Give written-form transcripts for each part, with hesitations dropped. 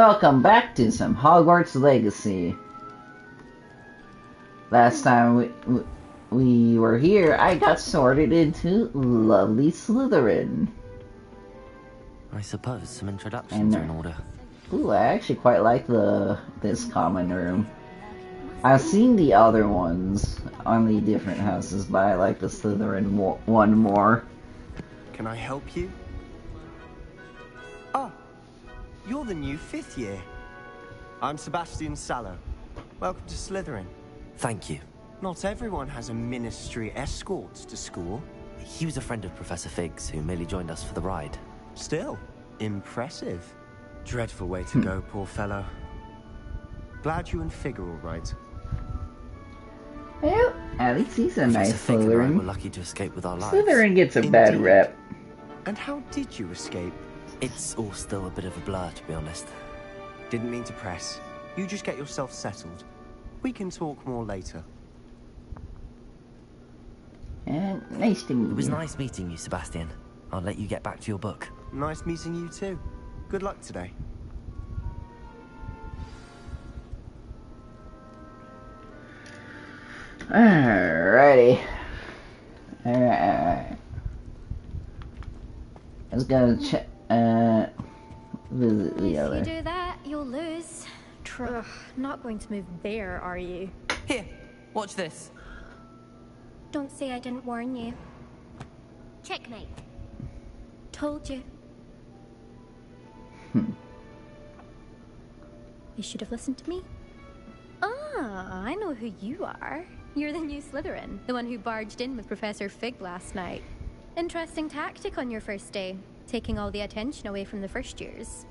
Welcome back to some Hogwarts Legacy. Last time we were here, I got sorted into lovely Slytherin. I suppose some introductions are in order. Ooh, I actually quite like this common room. I've seen the other ones on the different houses, but I like the Slytherin one more. Can I help you? Oh, you're the new 5th year. I'm Sebastian Sallow. Welcome to Slytherin. Thank you. Not everyone has a ministry escort to school. He was a friend of Professor Fig's who merely joined us for the ride. Still, impressive. Dreadful way to go, poor fellow. Glad you and Fig are all right. Well, at least he's a nice Fig and I were Slytherin. lucky to escape with our lives. Slytherin gets a bad Indeed. rep. And how did you escape? It's all still a bit of a blur, to be honest. Didn't mean to press. You just get yourself settled. We can talk more later. And nice to meet you. It was nice meeting you, Sebastian. I'll let you get back to your book. Nice meeting you too. Good luck today. Alrighty. Alright. Let's go check, visit the other. If you do that, you'll lose. Ugh, not going to move there, are you? Here, watch this. Don't say I didn't warn you. Checkmate. Told you. You should have listened to me. Ah, I know who you are. You're the new Slytherin, the one who barged in with Professor Fig last night. Interesting tactic on your first day, taking all the attention away from the first years.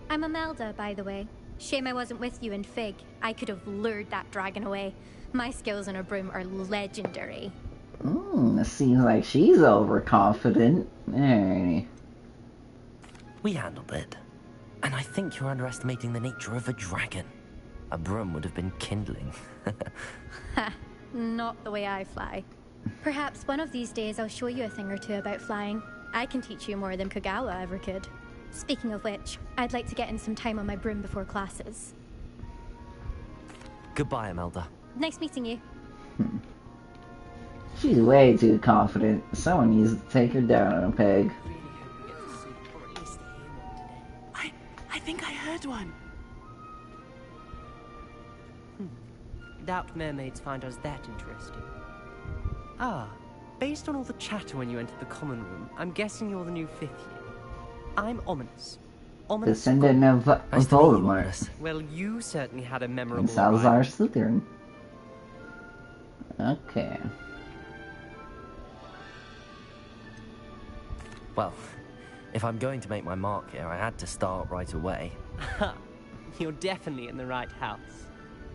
I'm Imelda, by the way. Shame I wasn't with you and Fig. I could have lured that dragon away. My skills on a broom are legendary. It seems like she's overconfident. Alrighty. We handled it. And I think you're underestimating the nature of a dragon. A broom would have been kindling. Ha, not the way I fly. Perhaps one of these days I'll show you a thing or two about flying. I can teach you more than Kogawa ever could. Speaking of which, I'd like to get in some time on my broom before classes. Goodbye, Imelda. Nice meeting you. She's way too confident. Someone needs to take her down on a peg. I think I heard one. Doubt mermaids find us that interesting. Ah, based on all the chatter when you entered the common room, I'm guessing you're the new 5th year. I'm Ominous. Ominous. Descendant of Nice to meet you, Voldemort. Ominous. Well, you certainly had a memorable And Salazar ride. Slytherin. Okay. Well, if I'm going to make my mark here, I had to start right away. You're definitely in the right house.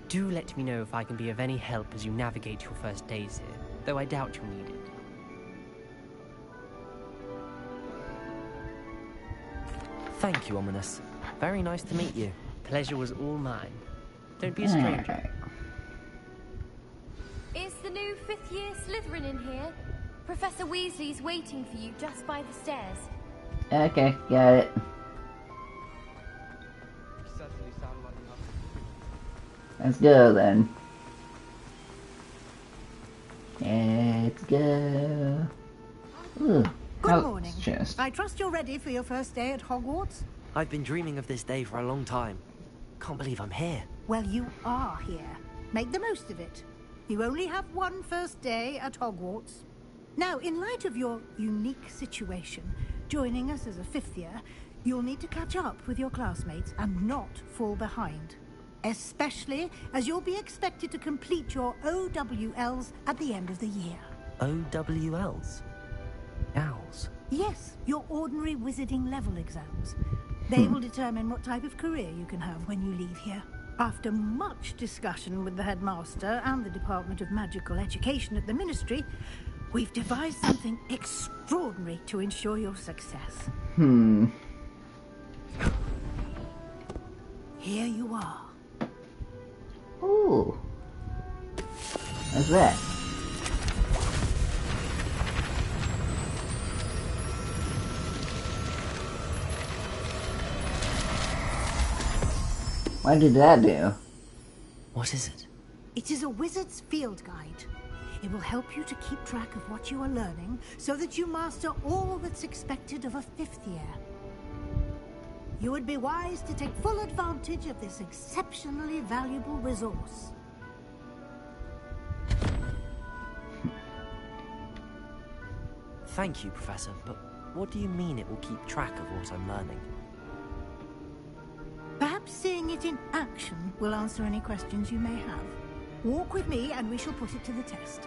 Do let me know if I can be of any help as you navigate your first days here, though I doubt you'll need it. Thank you, Ominous. Very nice to meet you. Pleasure was all mine. Don't be a stranger. Alright. Is the new 5th year Slytherin in here? Professor Weasley's waiting for you just by the stairs. Okay, got it. Let's go then. Let's go. Ooh, Good morning. chest. I trust you're ready for your first day at Hogwarts? I've been dreaming of this day for a long time. Can't believe I'm here. Well, you are here. Make the most of it. You only have one first day at Hogwarts. Now, in light of your unique situation, joining us as a 5th year, you'll need to catch up with your classmates and not fall behind. Especially as you'll be expected to complete your OWLs at the end of the year. OWLs? Owls? Yes, your ordinary wizarding level exams. They will determine what type of career you can have when you leave here. After much discussion with the headmaster and the Department of Magical Education at the Ministry, we've devised something extraordinary to ensure your success. Here you are. Ooh. What's that? What did that do? What is it? It is a wizard's field guide. It will help you to keep track of what you are learning so that you master all that's expected of a 5th year. You would be wise to take full advantage of this exceptionally valuable resource. Thank you, Professor, but what do you mean it will keep track of what I'm learning? Perhaps seeing it in action will answer any questions you may have. Walk with me and we shall put it to the test.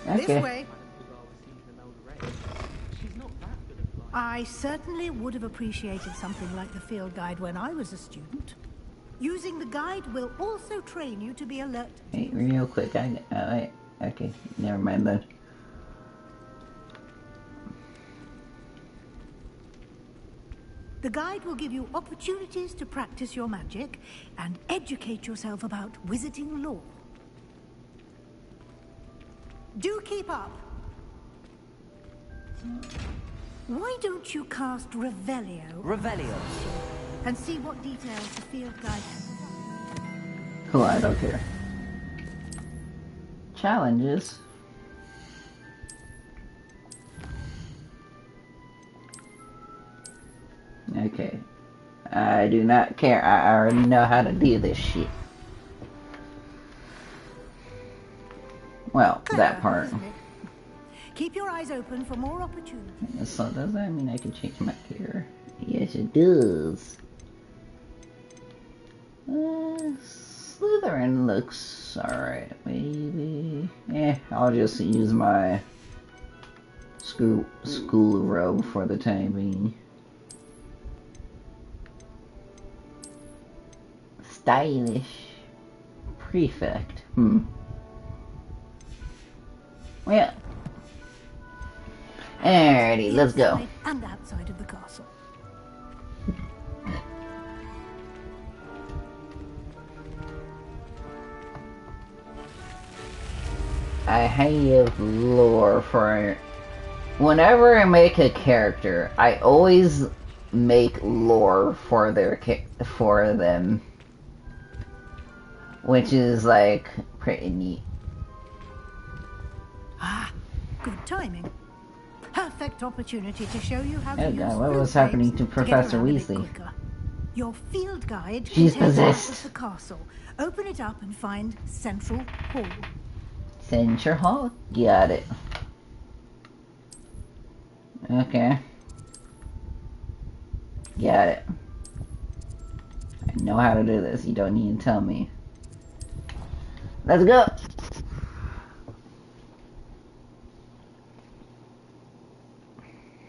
Okay. This way. I certainly would have appreciated something like the field guide when I was a student. Using the guide will also train you to be alert. Hey, real quick, okay, never mind then. The guide will give you opportunities to practice your magic and educate yourself about wizarding lore. Do keep up. Why don't you cast Revelio? Revelio. And see what details the field guide has. Cool, I don't care. Challenges. Okay. I do not care. I already know how to do this shit. Well, that part. Keep your eyes open for more opportunities. So does that mean I can change my gear? Yes, it does. Slytherin looks alright, maybe. I'll just use my school robe for the time being. Stylish prefect. Well. Alrighty, let's go. Inside and outside of the castle. I have lore for... Whenever I make a character, I always make lore for them. Which is, like, pretty neat. Ah, good timing. Perfect opportunity to show you how to use God, what was happening to Professor Weasley? Your field guide She's can take possessed. you out of the castle. Open it up and find Central Hall. Central Hall? Got it. Okay. Got it. I know how to do this. You don't need to tell me. Let's go!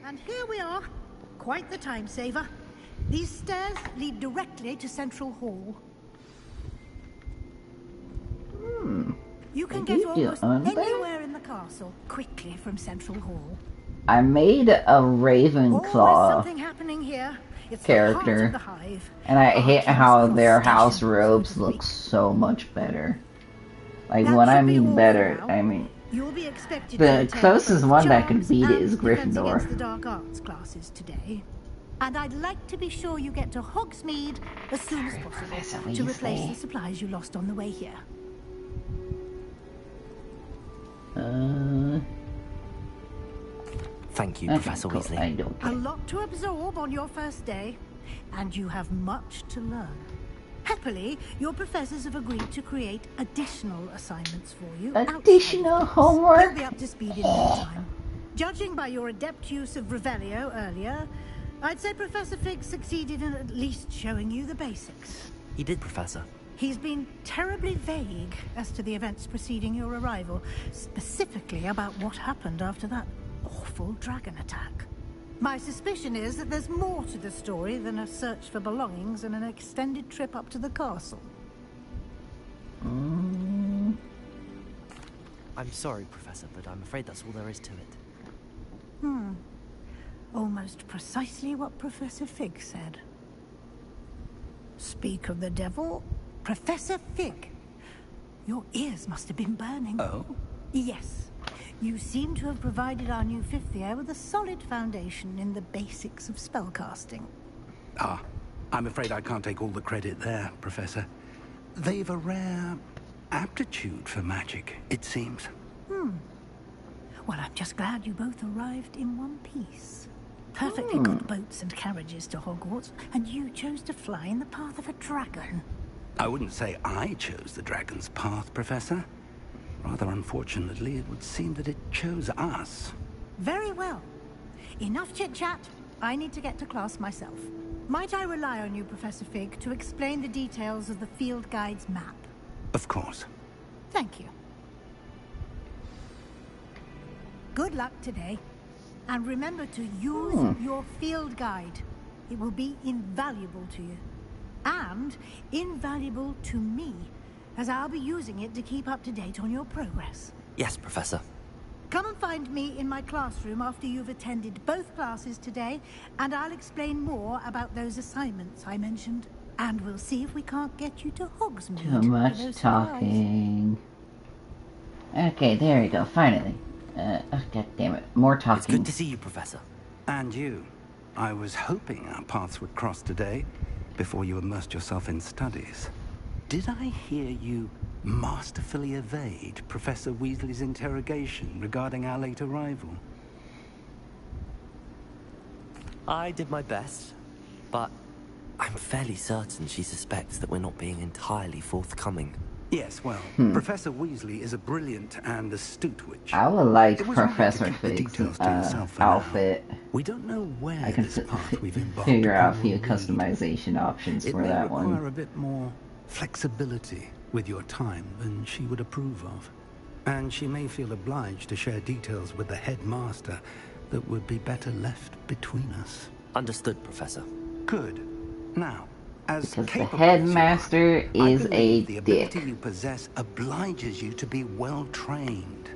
And here we are. Quite the time saver. These stairs lead directly to Central Hall. You can get almost anywhere in the castle quickly from Central Hall. I made a Always Ravenclaw something happening here. It's character, the heart of the hive. and I hate how their house Station. robes look so much better. Like, That when I should be all mean for better, now. I mean... You'll be expected The to attend closest both one that could charms beat it and is defense Gryffindor. against the dark arts classes today. And I'd like to be sure you get to Hogsmeade as soon as Professor possible to replace Weasley. the supplies you lost on the way here. Thank you, Okay, Professor cool. Weasley. I don't A care. lot to absorb on your first day, and you have much to learn. Happily, your professors have agreed to create additional assignments for you. Additional outside of class. homework? You'll be up to speed in no time. Judging by your adept use of Revelio earlier, I'd say Professor Fig succeeded in at least showing you the basics. He did, Professor. He's been terribly vague as to the events preceding your arrival, specifically about what happened after that awful dragon attack. My suspicion is that there's more to the story than a search for belongings and an extended trip up to the castle. I'm sorry, Professor, but I'm afraid that's all there is to it. Almost precisely what Professor Fig said. Speak of the devil, Professor Fig. Your ears must have been burning. Oh? Yes. You seem to have provided our new 5th year with a solid foundation in the basics of spellcasting. Ah. I'm afraid I can't take all the credit there, Professor. They've a rare aptitude for magic, it seems. Well, I'm just glad you both arrived in one piece. Perfectly good boats and carriages to Hogwarts, and you chose to fly in the path of a dragon. I wouldn't say I chose the dragon's path, Professor. Rather unfortunately, it would seem that it chose us. Very well. Enough chit-chat. I need to get to class myself. Might I rely on you, Professor Fig, to explain the details of the field guide's map? Of course. Thank you. Good luck today. And remember to use your field guide. It will be invaluable to you. And invaluable to me, as I'll be using it to keep up to date on your progress. Yes, Professor. Come and find me in my classroom after you've attended both classes today, and I'll explain more about those assignments I mentioned. And we'll see if we can't get you to Hogsmeade. Too much talking. Okay, there you go, finally. God damn it, more talking. It's good to see you, Professor. And you. I was hoping our paths would cross today, before you immersed yourself in studies. Did I hear you masterfully evade Professor Weasley's interrogation regarding our late arrival? I did my best, but I'm fairly certain she suspects that we're not being entirely forthcoming. Yes, well, Professor Weasley is a brilliant and astute witch. I would like It was all right to Professor keep the Fig's details to yourself for now. outfit. We don't know where I can this path we've embarked figure out a upon few will lead. customization options It for may that require one. a bit more flexibility with your time than she would approve of. And she may feel obliged to share details with the headmaster that would be better left between us. Understood, Professor. Good. Now, as Because the capable headmaster as you are, is I a believe the ability dick. you possess obliges you to be well trained.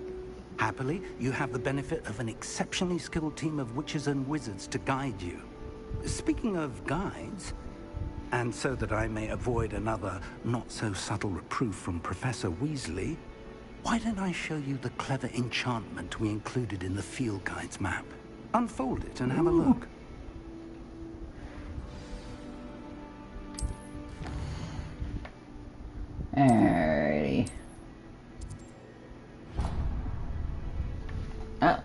Happily, you have the benefit of an exceptionally skilled team of witches and wizards to guide you. Speaking of guides, and so that I may avoid another not-so-subtle reproof from Professor Weasley, why don't I show you the clever enchantment we included in the field guide's map? Unfold it and have a look. Alrighty. Oh,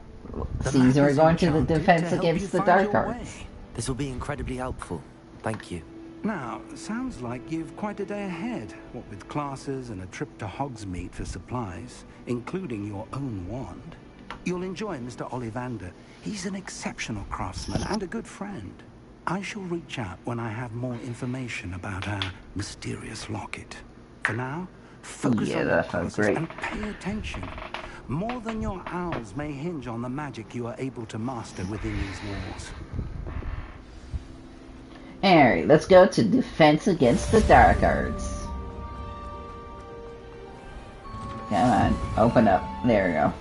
seems we're going to the defense against the dark arts. This will be incredibly helpful. Thank you. Now, sounds like you've quite a day ahead, what with classes and a trip to Hogsmeade for supplies, including your own wand. You'll enjoy Mr. Ollivander. He's an exceptional craftsman and a good friend. I shall reach out when I have more information about our mysterious locket. For now, focus on your that sounds classes great. and pay attention. More than your owls may hinge on the magic you are able to master within these walls. Alright, let's go to defense against the dark arts. Come on, open up. There we go.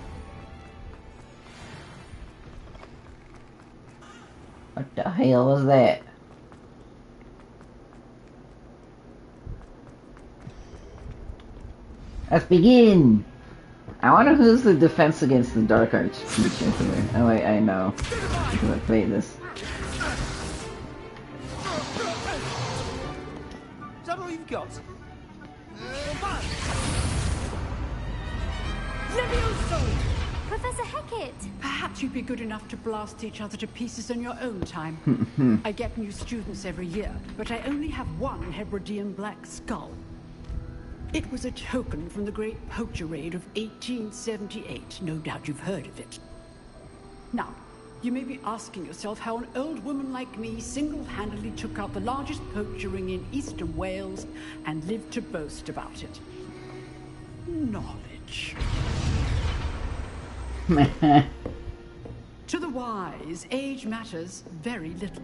What the hell was that? Let's begin! I wonder who's the defense against the dark arts teacher here. Oh wait, I know. Let's play this. Is that all you've got? Professor Hecat! Perhaps you'd be good enough to blast each other to pieces in your own time. I get new students every year, but I only have one Hebridean black skull. It was a token from the Great Poacher Raid of 1878. No doubt you've heard of it. Now, you may be asking yourself how an old woman like me single-handedly took out the largest poacher ring in eastern Wales and lived to boast about it. Knowledge. To the wise, age matters very little.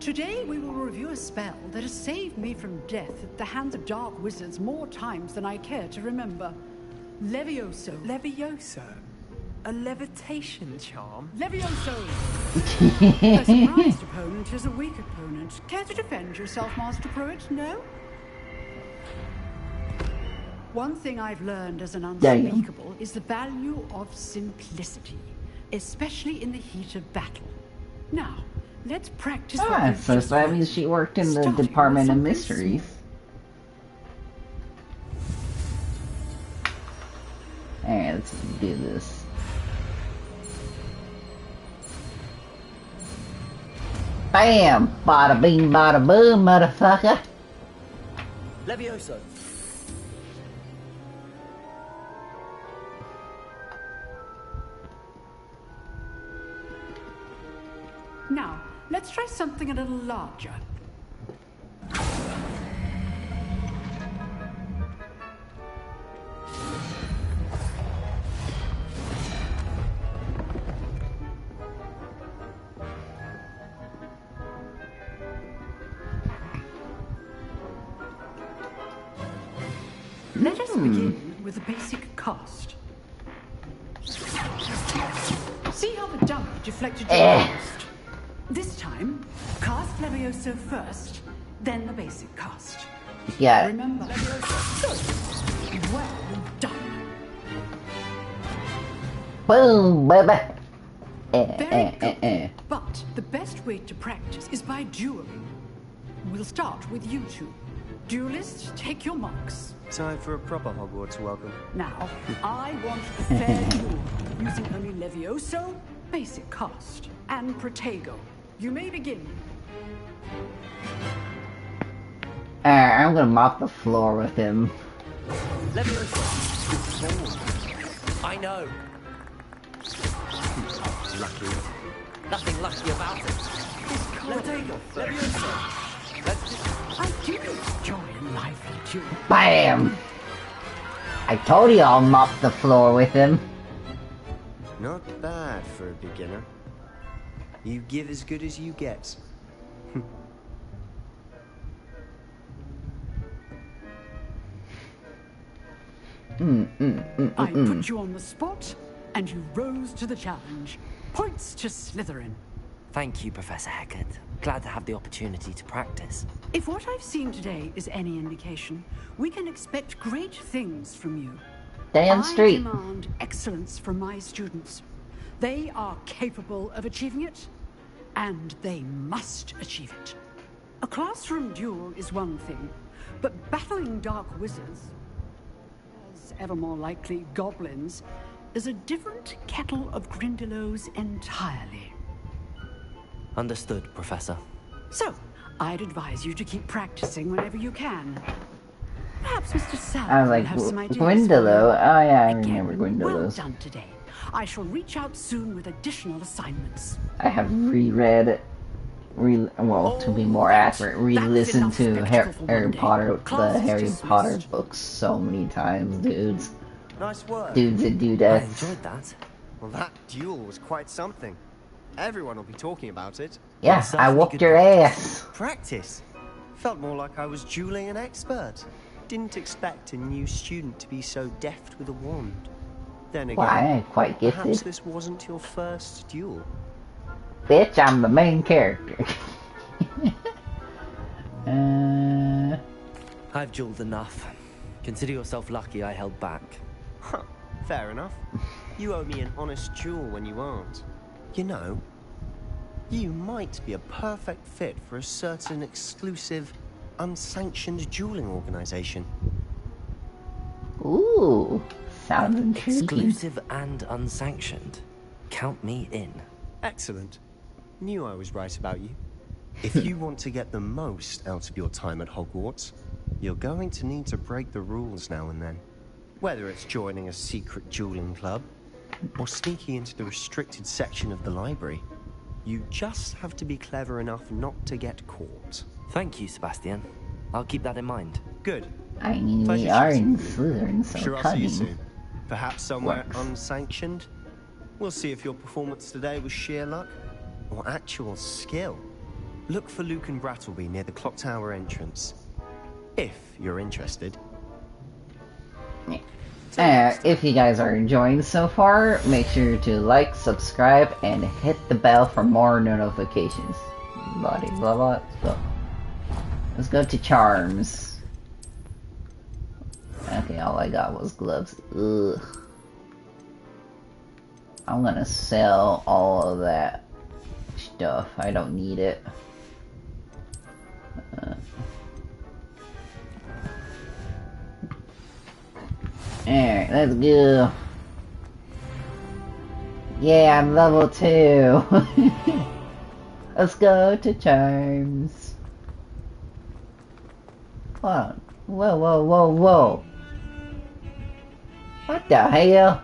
Today we will review a spell that has saved me from death at the hands of dark wizards more times than I care to remember. Levioso. Levioso? A levitation charm? Levioso! A surprised opponent is a weak opponent. Care to defend yourself, Master Pruitt? No? One thing I've learned as an unspeakable is the value of simplicity, especially in the heat of battle. Now, let's practice. Ah, so that means she worked in the Department of Mysteries. Alright, let's do this. Bam! Bada bing, bada boom, motherfucker! Levioso. Now, let's try something a little larger. Let us begin with the basic cast. See how the dummy deflected your cast? This time, cast Levioso first, then the basic cast. Yeah. Remember, Levioso. Good. Well done. Boom, baby! Very good. But the best way to practice is by dueling. We'll start with you two. Duelists, take your marks. Time for a proper Hogwarts welcome. Now, I want a fair duel, using only Levioso, basic cast, and Protego. You may begin. I'm gonna mop the floor with him. Levioso. I know. Lucky. Nothing lucky about it. Protego. Levioso. I do enjoy a lively duel. Bam! I told you I'll mop the floor with him. Not bad for a beginner. You give as good as you get. I put you on the spot, and you rose to the challenge. Points to Slytherin. Thank you, Professor Hecat. Glad to have the opportunity to practice. If what I've seen today is any indication, we can expect great things from you. Damn straight. I demand excellence from my students. They are capable of achieving it, and they must achieve it. A classroom duel is one thing, but battling dark wizards, as ever more likely goblins, is a different kettle of Grindylows entirely. Understood, Professor. So, I'd advise you to keep practicing whenever you can. Perhaps Mr. Sal I was will like, have some ideas. Grindylow? Oh yeah, I Again, remember well Grindylows. done today. I shall reach out soon with additional assignments. I have reread, well, to be more accurate, re-listened to Harry Potter, the Harry Potter books so many times, dudes. Nice work. Dudes and I dudettes. enjoyed that. Well, that duel was quite something. Everyone will be talking about it. Yeah, I Certainly whooped good your ass. Practice. Felt more like I was dueling an expert. Didn't expect a new student to be so deft with a wand. Then again, Well, I ain't quite perhaps gifted. this wasn't your first duel. Bitch, I'm the main character. I've dueled enough. Consider yourself lucky I held back. Huh, fair enough. You owe me an honest duel when you aren't. You know, you might be a perfect fit for a certain exclusive, unsanctioned dueling organization. Ooh, sounds intriguing. Exclusive and unsanctioned. Count me in. Excellent. Knew I was right about you. If you want to get the most out of your time at Hogwarts, you're going to need to break the rules now and then. Whether it's joining a secret dueling club, or sneaking into the restricted section of the library, you just have to be clever enough not to get caught. Thank you, Sebastian. I'll keep that in mind. Good. I mean, Pleasure we are chatting in with you. Slytherin, so Sure, I'll see you cunning. soon. Perhaps somewhere Works. unsanctioned. We'll see if your performance today was sheer luck or actual skill. Look for Luke and Brattleby near the clock tower entrance. If you're interested. If you guys are enjoying so far, make sure to like, subscribe, and hit the bell for more notifications. Blah blah blah. So, let's go to charms. Okay, all I got was gloves. Ugh. I'm gonna sell all of that stuff. I don't need it. Alright, let's go. Yeah, I'm level 2. Let's go to Charms. Hold on. Whoa, whoa, whoa, whoa. What the hell?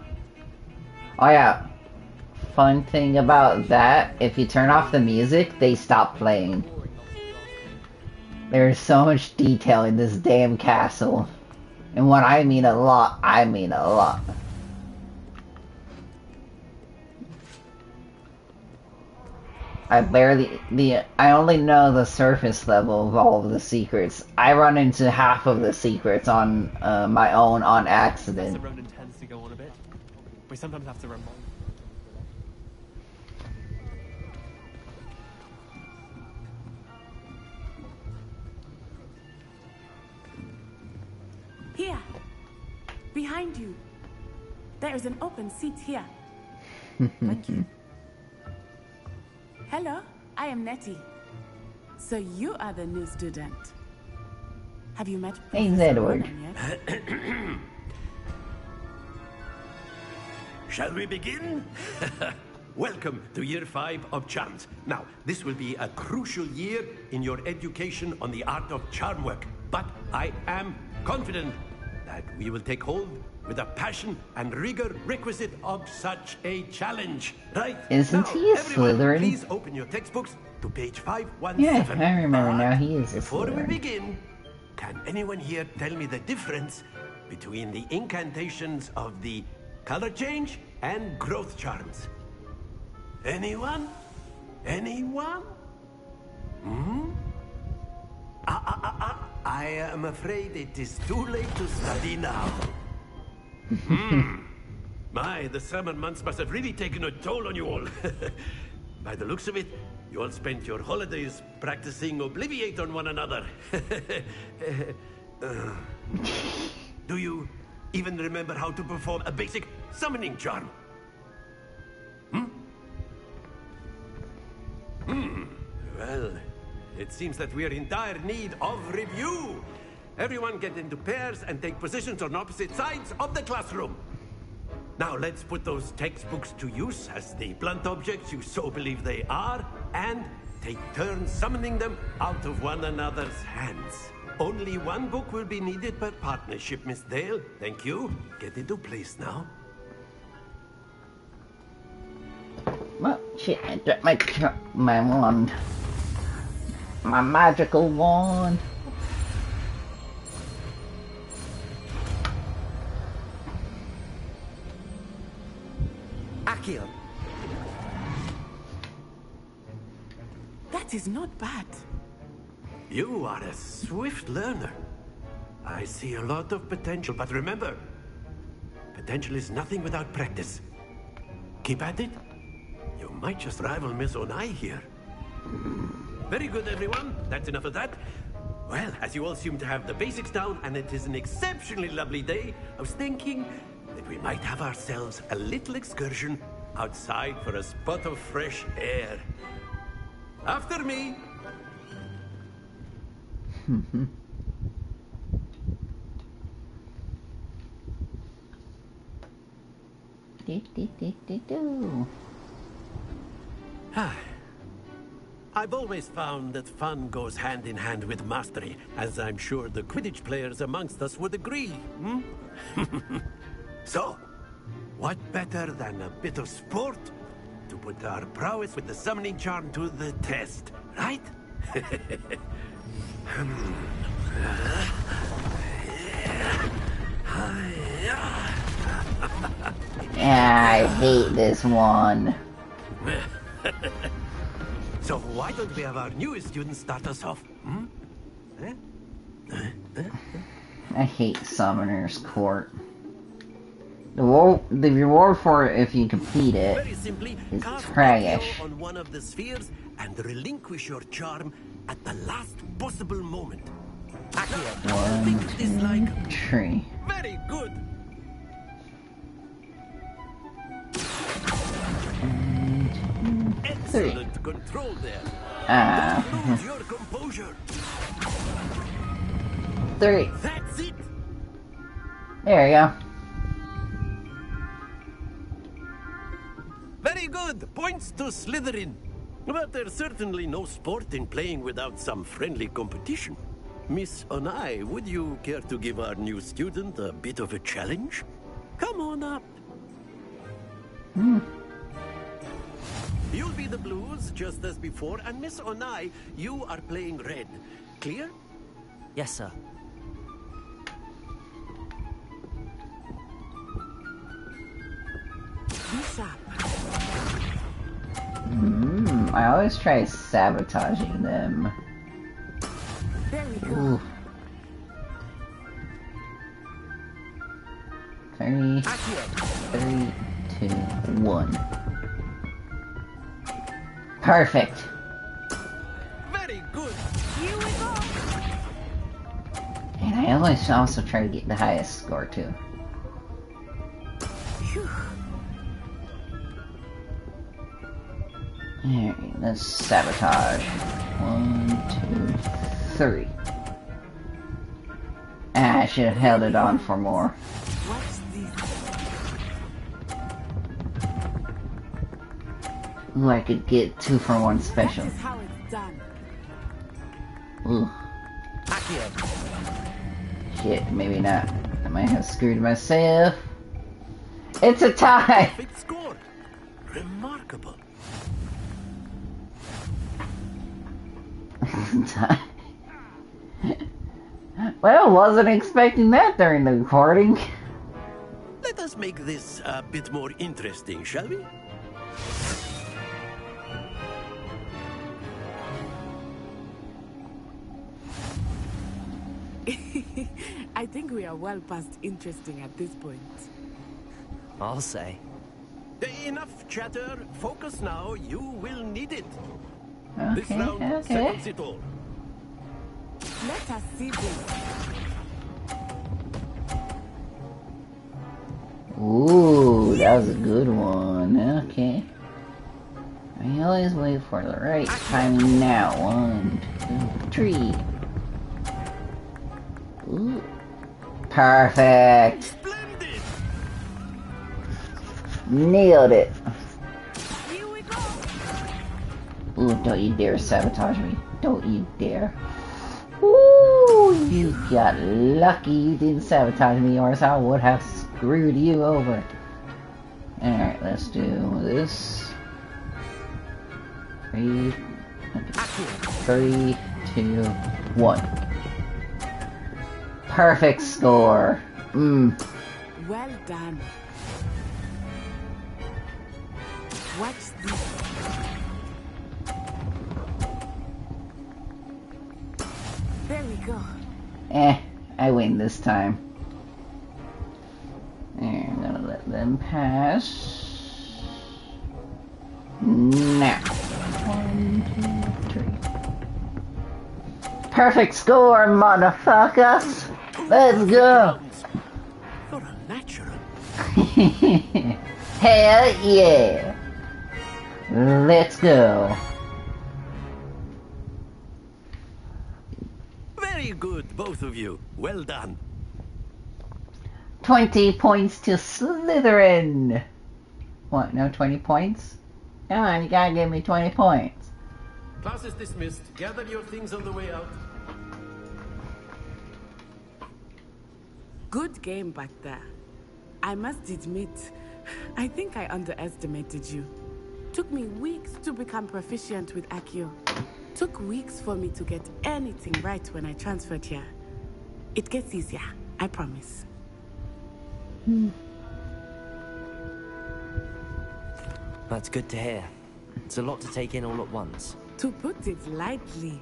Oh yeah. Fun thing about that, if you turn off the music, they stop playing. There's so much detail in this damn castle. And when I mean a lot, I mean a lot. I only know the surface level of all of the secrets. I run into half of the secrets on my own on accident. Professor Ronan tends to go on a bit. We sometimes have to remind. Here, behind you. There is an open seat here. Thank you. Hello, I am Nettie. So you are the new student. Have you met Professor Edward. Ronan yet? Shall we begin? Welcome to Year 5 of Charms. Now, this will be a crucial year in your education on the art of charm work. But I am confident that we will take hold with the passion and rigor requisite of such a challenge. Right? Isn't now, he a everyone, Slytherin? please open your textbooks to page 517. Yeah, I remember now. He is a Before we Slytherin. begin, can anyone here tell me the difference between the incantations of the color change and growth charms? Anyone? Anyone? Hmm? I am afraid it is too late to study now. My, the summer months must have really taken a toll on you all. By the looks of it, you all spent your holidays practicing Obliviate on one another. Do you even remember how to perform a basic summoning charm? Well, it seems that we are in dire need of review. Everyone get into pairs and take positions on opposite sides of the classroom. Now let's put those textbooks to use as the blunt objects you so believe they are, and take turns summoning them out of one another's hands. Only one book will be needed per partnership, Miss Dale. Thank you. Get into place now. Well, shit, I dropped my wand. My magical wand. Akio. That is not bad. You are a swift learner. I see a lot of potential, but remember, potential is nothing without practice. Keep at it. You might just rival Miss Onai here. Very good, everyone. That's enough of that. Well, as you all seem to have the basics down, and it is an exceptionally lovely day, I was thinking that we might have ourselves a little excursion outside for a spot of fresh air. After me. I've always found that fun goes hand in hand with mastery, as I'm sure the Quidditch players amongst us would agree. So, what better than a bit of sport to put our prowess with the summoning charm to the test, right? I hate this one. So why don't we have our newest student start us off? I hate Summoner's Court. The reward for it, if you complete it, Very simply, is cast trash. Akio on one of the spheres and relinquish your charm at the last possible moment. Akio, think of this like... Tree. Very good. Excellent. control there. Ah. Don't lose your composure. 3. That's it. There you go. Very good. Points to Slytherin. But there's certainly no sport in playing without some friendly competition. Miss Onai, would you care to give our new student a bit of a challenge? Come on up. You'll be the blues, just as before, and Miss Onai, you are playing red. Clear? Yes, sir. I always try sabotaging them. There we go. Ooh. 3, 2, 1. Perfect. Very good. Here we go. And I always also try to get the highest score too. Alright, let's sabotage. 1, 2, 3. Ah, I should have held it on for more. Ooh, I could get 2 for 1 special. This is how it's done. Ooh. Shit, maybe not. I might have screwed myself. It's a tie! Perfect score. Remarkable. Well, wasn't expecting that during the recording. Let us make this a bit more interesting, shall we? I think we are well past interesting at this point. I'll say. Enough chatter. Focus now. You will need it. This Okay, round settles it all. Let us see this. Ooh, that was a good one. Okay. I always wait for the right timing now. 1, 2, 3. Ooh. Perfect. Splendid. Nailed it. Here we go. Ooh, don't you dare sabotage me. Don't you dare. Ooh, you got lucky you didn't sabotage me, or else I would have screwed you over. Alright, let's do this. 3, 2, 1. Perfect score. Well done. Watch this. There we go. I win this time. And I'm gonna let them pass. Now. 1, 2, 3. Perfect score, motherfuckers! Let's go! You're a natural. Hell yeah! Let's go. Very good, both of you. Well done. 20 points to Slytherin! What, no 20 points? Come on, you gotta give me 20 points. Class is dismissed. Gather your things on the way out. Good game back there. I must admit, I think I underestimated you. Took me weeks to become proficient with Accio. Took weeks for me to get anything right when I transferred here. It gets easier, I promise. That's good to hear. It's a lot to take in all at once. To put it lightly,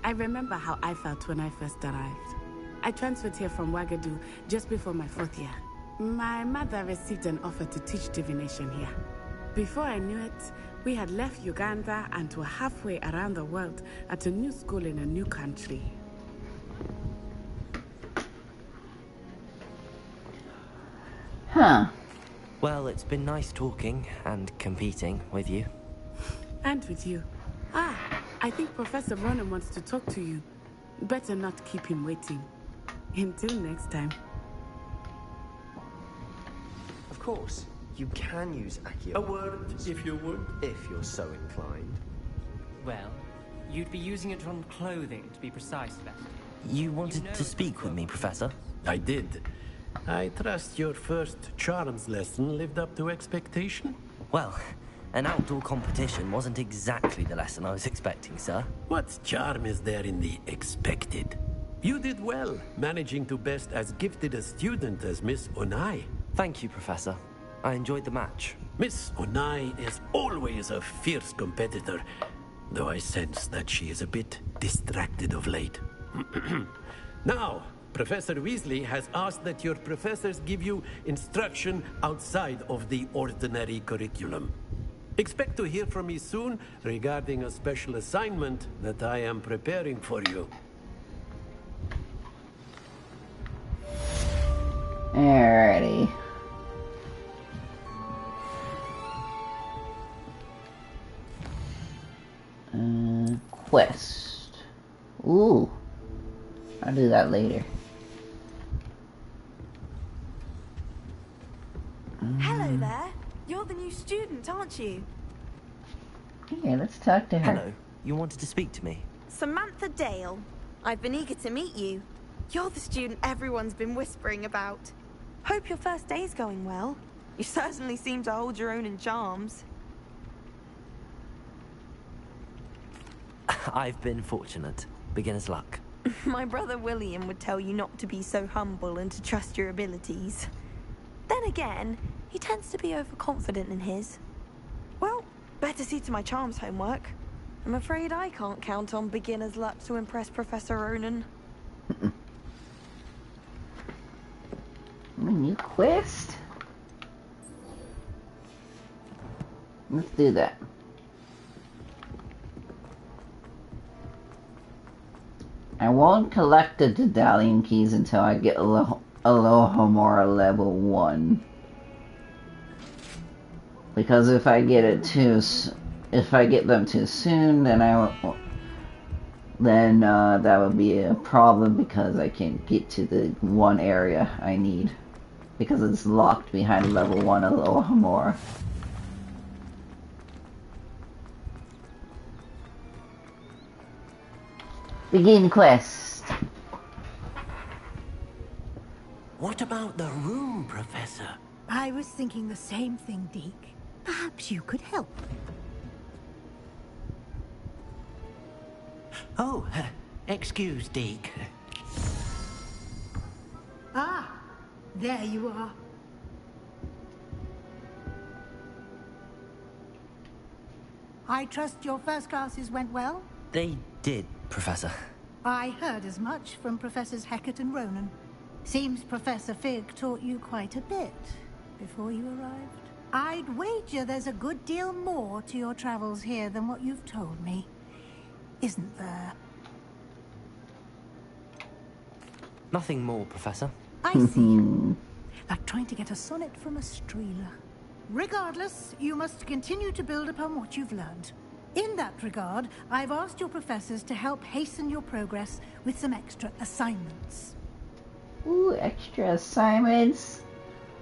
I remember how I felt when I first arrived. I transferred here from Wagadu just before my 4th year. My mother received an offer to teach divination here. Before I knew it, we had left Uganda and were halfway around the world at a new school in a new country. Huh. Well, it's been nice talking and competing with you. And with you. Ah, I think Professor Ronan wants to talk to you. Better not keep him waiting. Until next time. Of course, you can use Accio. A word, if you would. If you're so inclined. Well, you'd be using it on clothing, to be precise, Sebastian. You wanted to speak with me, Professor? I did. I trust your first charms lesson lived up to expectation? Well, an outdoor competition wasn't exactly the lesson I was expecting, sir. What charm is there in the expected? You did well, managing to best as gifted a student as Miss Onai. Thank you, Professor. I enjoyed the match. Miss Onai is always a fierce competitor, though I sense that she is a bit distracted of late. Now, Professor Weasley has asked that your professors give you instruction outside of the ordinary curriculum. Expect to hear from me soon regarding a special assignment that I am preparing for you. Alrighty. Quest. Ooh. I'll do that later. Hello there. You're the new student, aren't you? Yeah, let's talk to her. Hello. You wanted to speak to me? Samantha Dale. I've been eager to meet you. You're the student everyone's been whispering about. Hope your first day's going well. You certainly seem to hold your own in charms. I've been fortunate. Beginner's luck. My brother William would tell you not to be so humble and to trust your abilities. Then again, he tends to be overconfident in his. Well, better see to my charms homework. I'm afraid I can't count on beginner's luck to impress Professor Ronan. A new quest? Let's do that. I won't collect the Daedalian keys until I get Alohomora level 1. Because if I get them too soon, then that would be a problem because I can't get to the one area I need because it's locked behind level 1 Alohomora. Begin quest. What about the room, Professor? I was thinking the same thing, Deke. Perhaps you could help. Oh, excuse, Deke. Ah, there you are. I trust your first classes went well? They did, Professor. I heard as much from Professors Hecat and Ronan. Seems Professor Fig taught you quite a bit before you arrived. I'd wager there's a good deal more to your travels here than what you've told me. Isn't there? Nothing more, Professor. I see. Like trying to get a sonnet from a streeler. Regardless, you must continue to build upon what you've learned. In that regard, I've asked your professors to help hasten your progress with some extra assignments. Ooh, extra assignments?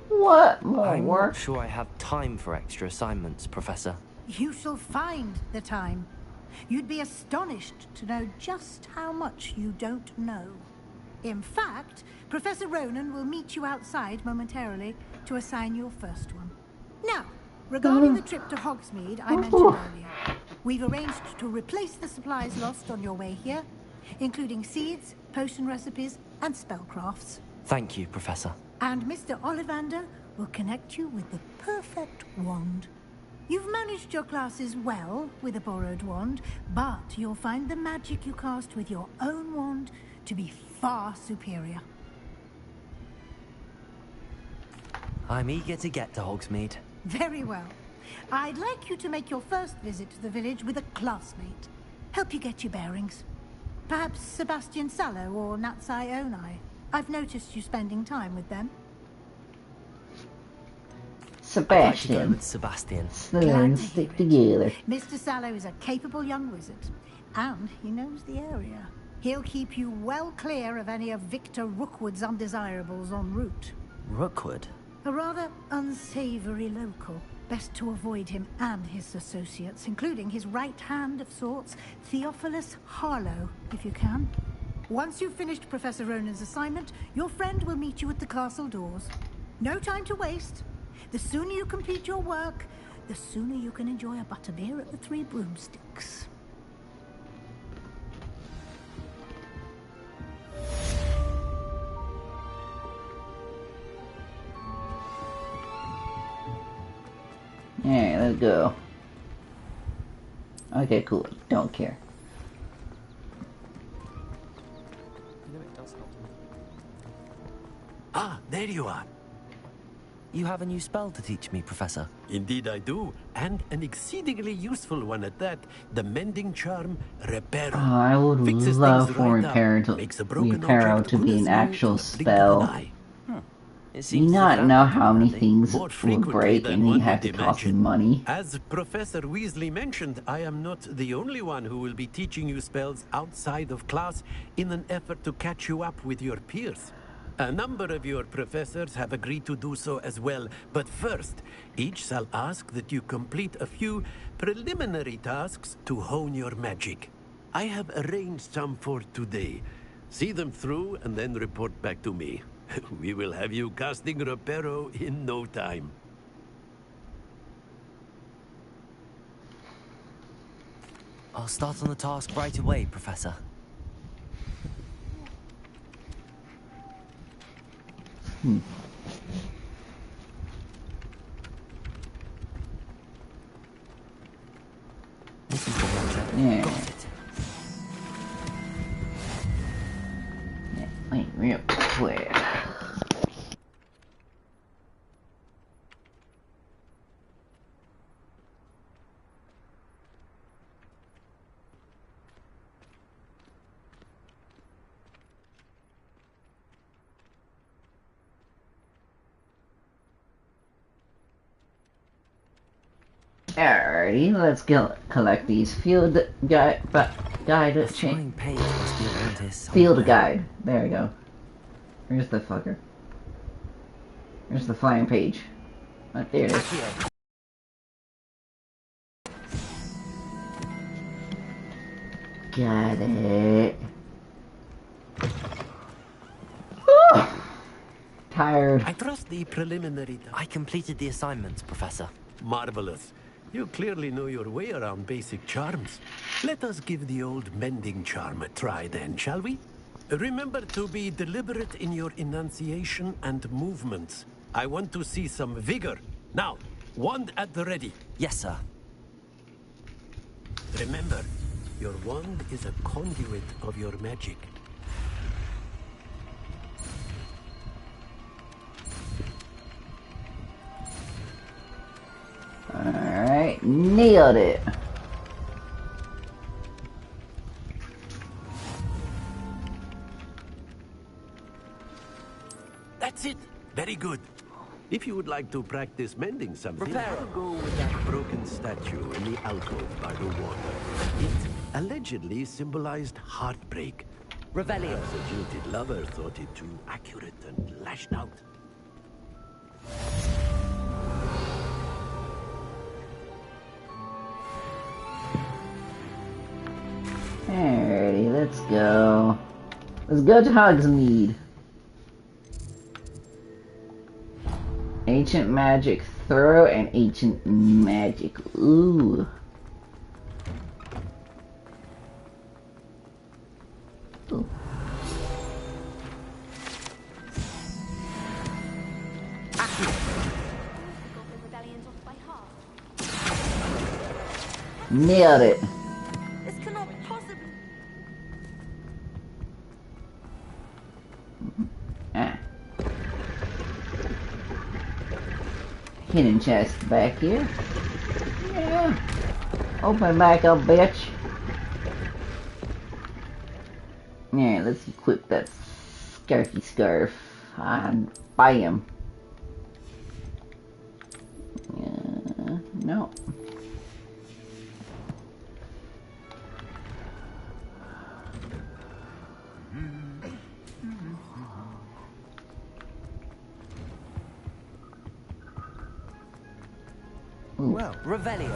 What more I'm work? not sure I have time for extra assignments, Professor. You shall find the time. You'd be astonished to know just how much you don't know. In fact, Professor Ronan will meet you outside momentarily to assign your first one. Now, regarding the trip to Hogsmeade I mentioned earlier, we've arranged to replace the supplies lost on your way here, including seeds, potion recipes, and spellcrafts. Thank you, Professor. And Mr. Ollivander will connect you with the perfect wand. You've managed your classes well with a borrowed wand, but you'll find the magic you cast with your own wand to be far superior. I'm eager to get to Hogsmeade. Very well. I'd like you to make your first visit to the village with a classmate. Help you get your bearings. Perhaps Sebastian Sallow or Natsai Onai. I've noticed you spending time with them. I'd like to go Sebastian. with Sebastian. Slytherins stick together. Mr. Sallow is a capable young wizard, and he knows the area. He'll keep you well clear of any of Victor Rookwood's undesirables en route. Rookwood? A rather unsavory local. Best to avoid him and his associates, including his right hand of sorts, Theophilus Harlow, if you can. Once you've finished Professor Ronan's assignment, your friend will meet you at the castle doors. No time to waste. The sooner you complete your work, the sooner you can enjoy a butterbeer at the Three Broomsticks. Alright, let's go. Okay, cool. Don't care. Ah, there you are. You have a new spell to teach me, Professor. Indeed I do, and an exceedingly useful one at that. The mending charm, Reparo. Oh, I would Fixes love things for right up, makes a broken Reparo object to be good an as new actual with the blink of an spell. eye. It Do seems you as if not that know would come how many handy. things More would frequently break than and you one have to would cost imagine. money? As Professor Weasley mentioned, I am not the only one who will be teaching you spells outside of class in an effort to catch you up with your peers. A number of your professors have agreed to do so as well, but first, each shall ask that you complete a few preliminary tasks to hone your magic. I have arranged some for today. See them through and then report back to me. We will have you casting Reparo in no time. I'll start on the task right away, Professor. This is the letter. Yeah. Got it. Yeah, wait, real quick. Alrighty, let's go collect these field guide The chain. flying page must be around here Field somewhere. guide. There we go. Where's the fucker? Where's the flying page? Oh, there it is. Accio. Got it. Whew. Tired. I trust the preliminary... I completed the assignments, Professor. Marvelous. You clearly know your way around basic charms. Let us give the old mending charm a try then, shall we? Remember to be deliberate in your enunciation and movements. I want to see some vigor. Now, wand at the ready. Yes, sir. Remember, your wand is a conduit of your magic. Alright, nailed it. That's it. Very good. If you would like to practice mending something, Reparo. I'll go with that broken statue in the alcove by the water. It allegedly symbolized heartbreak. Revelio. Perhaps a jilted lover thought it too accurate and lashed out. Alrighty, let's go. Let's go to Hogsmeade. Ancient magic throw and ancient magic. Ooh. Ooh. Nailed it. This cannot possibly... Ah. Hidden chest back here. Yeah. Open back up, bitch. Yeah, let's equip that scarfy scarf and buy him. No. Well, Revelio.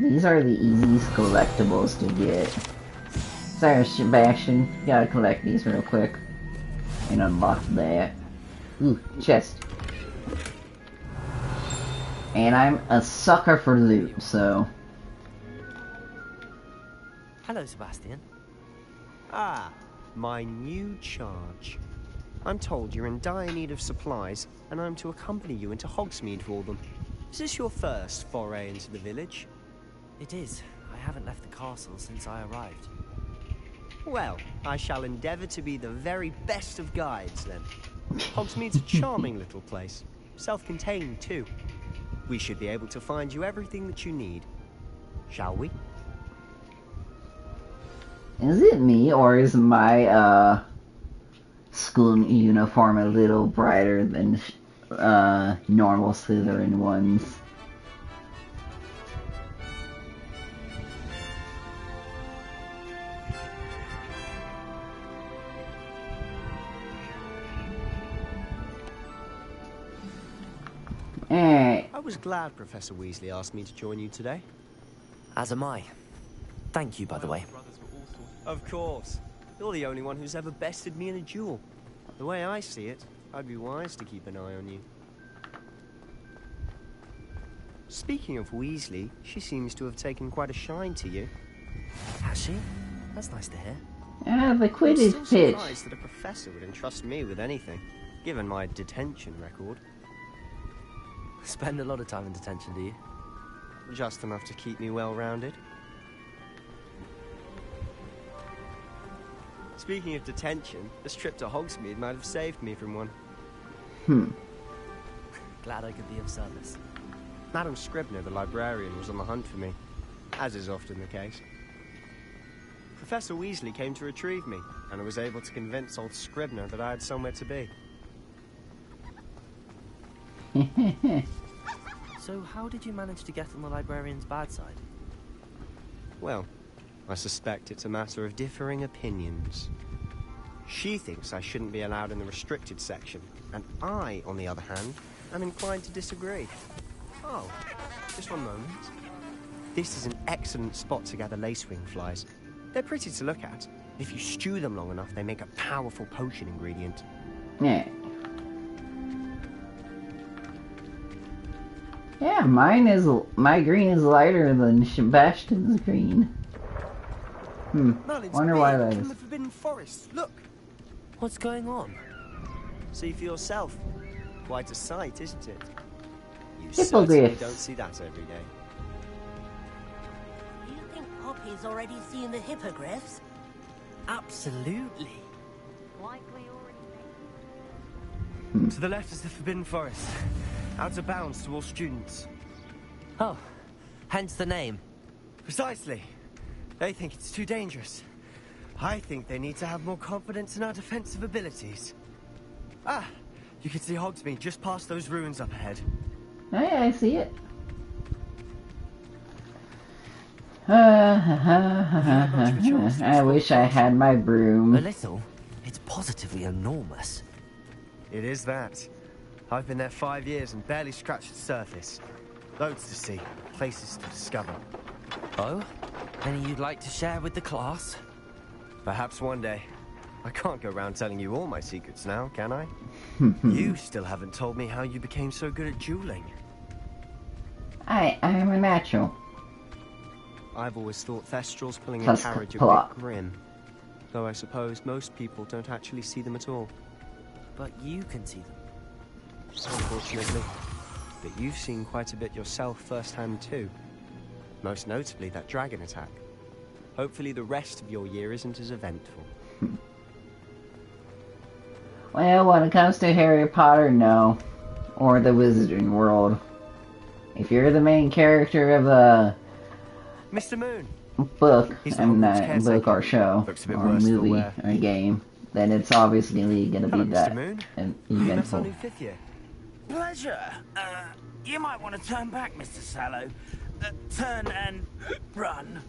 These are the easiest collectibles to get. Sorry, Sebastian. Gotta collect these real quick. And unlock that. Ooh, chest. And I'm a sucker for loot, so... Hello, Sebastian. Ah, my new charge. I'm told you're in dire need of supplies, and I'm to accompany you into Hogsmeade for them. Is this your first foray into the village? It is. I haven't left the castle since I arrived. Well, I shall endeavour to be the very best of guides, then. Hogsmeade's a charming little place. Self-contained, too. We should be able to find you everything that you need. Shall we? Is it me, or is my, school uniform a little brighter than, normal Slytherin ones? Alright. I was glad Professor Weasley asked me to join you today. As am I. Thank you, by the way. Of course. You're the only one who's ever bested me in a duel. The way I see it, I'd be wise to keep an eye on you. Speaking of Weasley, she seems to have taken quite a shine to you. Has she? That's nice to hear. Ah, the I'm Quidditch still pitch. surprised that a professor would entrust me with anything, given my detention record. Spend a lot of time in detention, do you? Just enough to keep me well-rounded. Speaking of detention, this trip to Hogsmeade might have saved me from one. Glad I could be of service. Madam Scribner, the librarian, was on the hunt for me, as is often the case. Professor Weasley came to retrieve me, and I was able to convince old Scribner that I had somewhere to be. So how did you manage to get on the librarian's bad side? Well, I suspect it's a matter of differing opinions. She thinks I shouldn't be allowed in the restricted section, and I, on the other hand, am inclined to disagree. Oh, just one moment. This is an excellent spot to gather lacewing flies. They're pretty to look at. If you stew them long enough, they make a powerful potion ingredient. Yeah. Yeah, my green is lighter than Sebastian's green. Wonder why that From is. the Forbidden Forest. Look, What's going on? see for yourself. Quite a sight, isn't it? You Hippogriffs. certainly don't see that every day. Do you think Poppy's already seen the hippogriffs? Absolutely. Likely already. To the left is the Forbidden Forest. Out of bounds to all students. Oh, hence the name. Precisely. They think it's too dangerous. I think they need to have more confidence in our defensive abilities. Ah, you can see Hogsmeade just past those ruins up ahead. Oh yeah, I see it. I wish I had my A broom. little. It's positively enormous. It is that. I've been there 5 years and barely scratched the surface. Loads to see, places to discover. Oh? Any you'd like to share with the class? Perhaps one day. I can't go around telling you all my secrets now, can I? You still haven't told me how you became so good at dueling. I am a natural. I've always thought Thestrals pulling a Plus carriage a plot. bit grim. Though I suppose most people don't actually see them at all. But you can see them. Unfortunately. But you've seen quite a bit yourself firsthand too. Most notably that dragon attack. Hopefully the rest of your year isn't as eventful. Well, when it comes to Harry Potter, no. Or the Wizarding World. If you're the main character of a Mr. Moon! book, He's the and Hogwarts not caretaker. book or show, Looks a bit or worse for movie, wear. or game, then it's obviously gonna Hello, be Mr. that Moon. an You met our eventful. new 5th year. Pleasure. You might want to turn back, Mr. Sallow. Turn and run.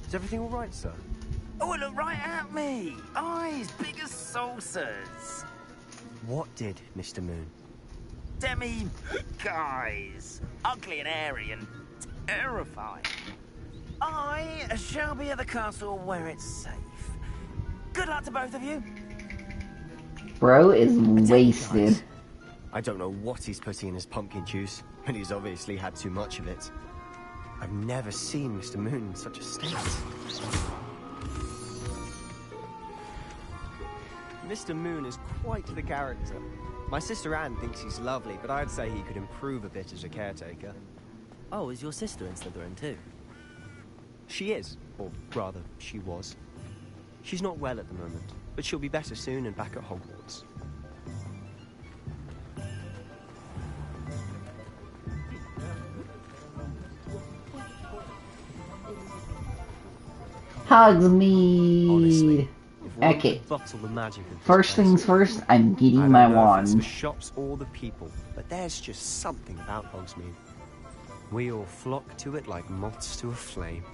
Is everything all right, sir? Oh, look right at me. Eyes big as saucers. What did, Mr. Moon? Guys. Ugly and hairy and terrifying. I shall be at the castle where it's safe. Good luck to both of you. Bro is wasted. I don't know what he's putting in his pumpkin juice, but he's obviously had too much of it. I've never seen Mr. Moon in such a state. Mr. Moon is quite the character. My sister Anne thinks he's lovely, but I'd say he could improve a bit as a caretaker. Oh, is your sister in Slytherin too? She is, or rather, she was. She's not well at the moment, but she'll be better soon and back at Hogwarts. Hogsmeade. Okay. First things first, I'm getting my wand. It's the shops or the people, but there's just something about Hogsmeade. We all flock to it like moths to a flame.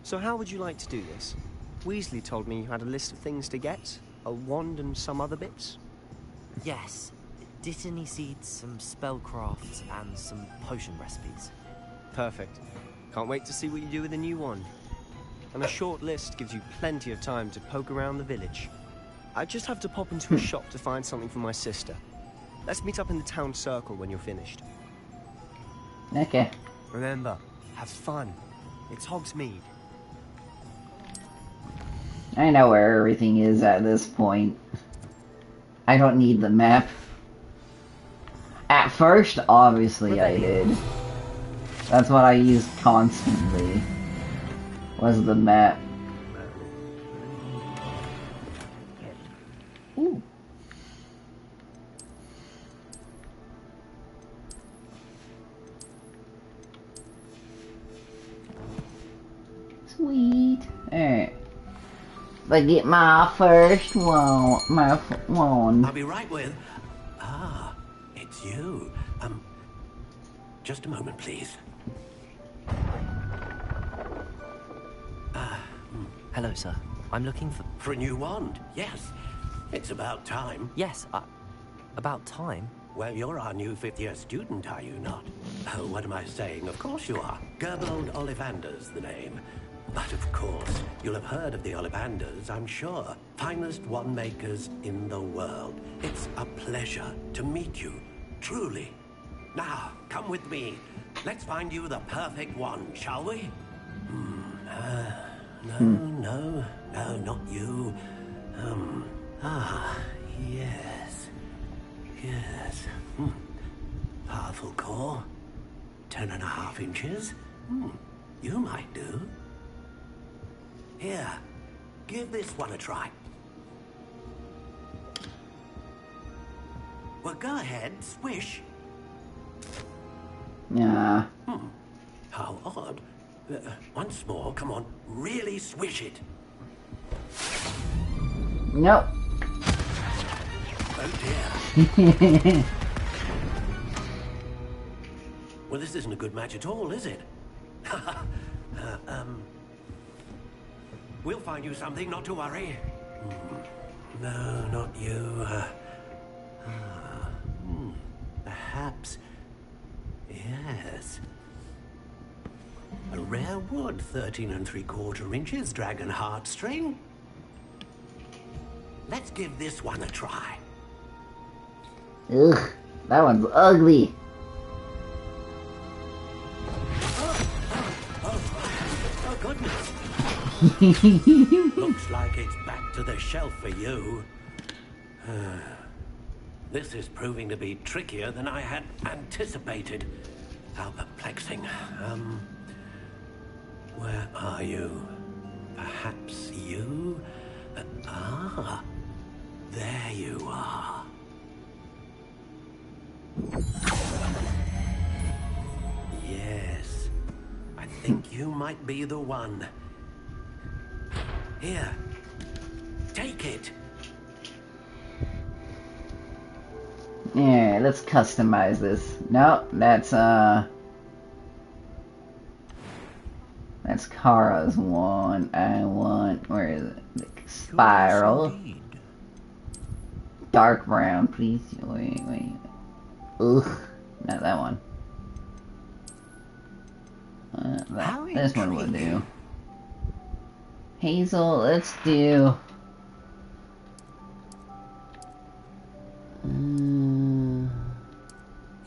So how would you like to do this? Weasley told me you had a list of things to get, a wand and some other bits. Yes. Dittany seeds, some spellcrafts, and some potion recipes. Perfect. Can't wait to see what you do with the new wand. And a short list gives you plenty of time to poke around the village. I just have to pop into a shop to find something for my sister. Let's meet up in the town circle when you're finished. Okay. Remember, have fun. It's Hogsmeade. I know where everything is at this point. I don't need the map. At first, obviously I did. That's what I used constantly. Was the map. Ooh. Sweet. Alright. I get my first wand. My wand. I'll be right with. Ah, it's you. Just a moment, please. Hello, sir. I'm looking for... For a new wand, yes. It's about time. Yes, about time? Well, you're our new fifth-year student, are you not? Oh, what am I saying? Of course you are. Gerbold Ollivander's the name. But of course, you'll have heard of the Ollivanders, I'm sure. Finest wand makers in the world. It's a pleasure to meet you, truly. Now, come with me. Let's find you the perfect wand, shall we? No, not you. Yes. Powerful core. 10.5 inches. You might do. Here, give this one a try. Well, go ahead, swish. Yeah. How odd. Once more, come on, really swish it. Nope. Oh dear. Well, this isn't a good match at all, is it? We'll find you something, not to worry. No, not you. Perhaps. Yes. A rare wood, 13 3/4 inches, dragon heartstring. Let's give this one a try. Ugh, that one's ugly. Oh, goodness. Looks like it's back to the shelf for you. This is proving to be trickier than I had anticipated. How perplexing. Where are you? Perhaps you? There you are. Yes. I think you might be the one. Here, take it. Yeah, let's customize this. No, that's Kara's one. I want, where is it? The spiral. Dark brown, please. Wait. Ugh, not that one. This one will do. Hazel, let's do.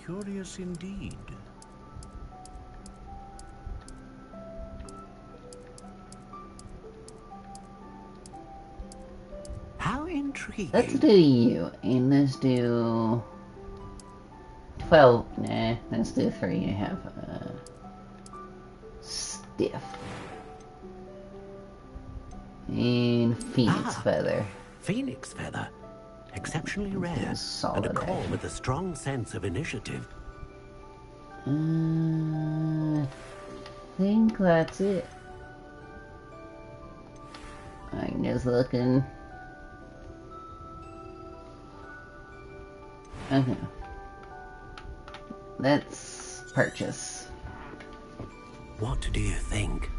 Curious indeed. How intriguing. Let's do you, and let's do 12. Nah, let's do 3.5. Stiff. And Phoenix Feather. Phoenix Feather. Exceptionally rare. And a core with a strong sense of initiative. I think that's it. I'm just looking. Okay. Let's purchase. What do you think?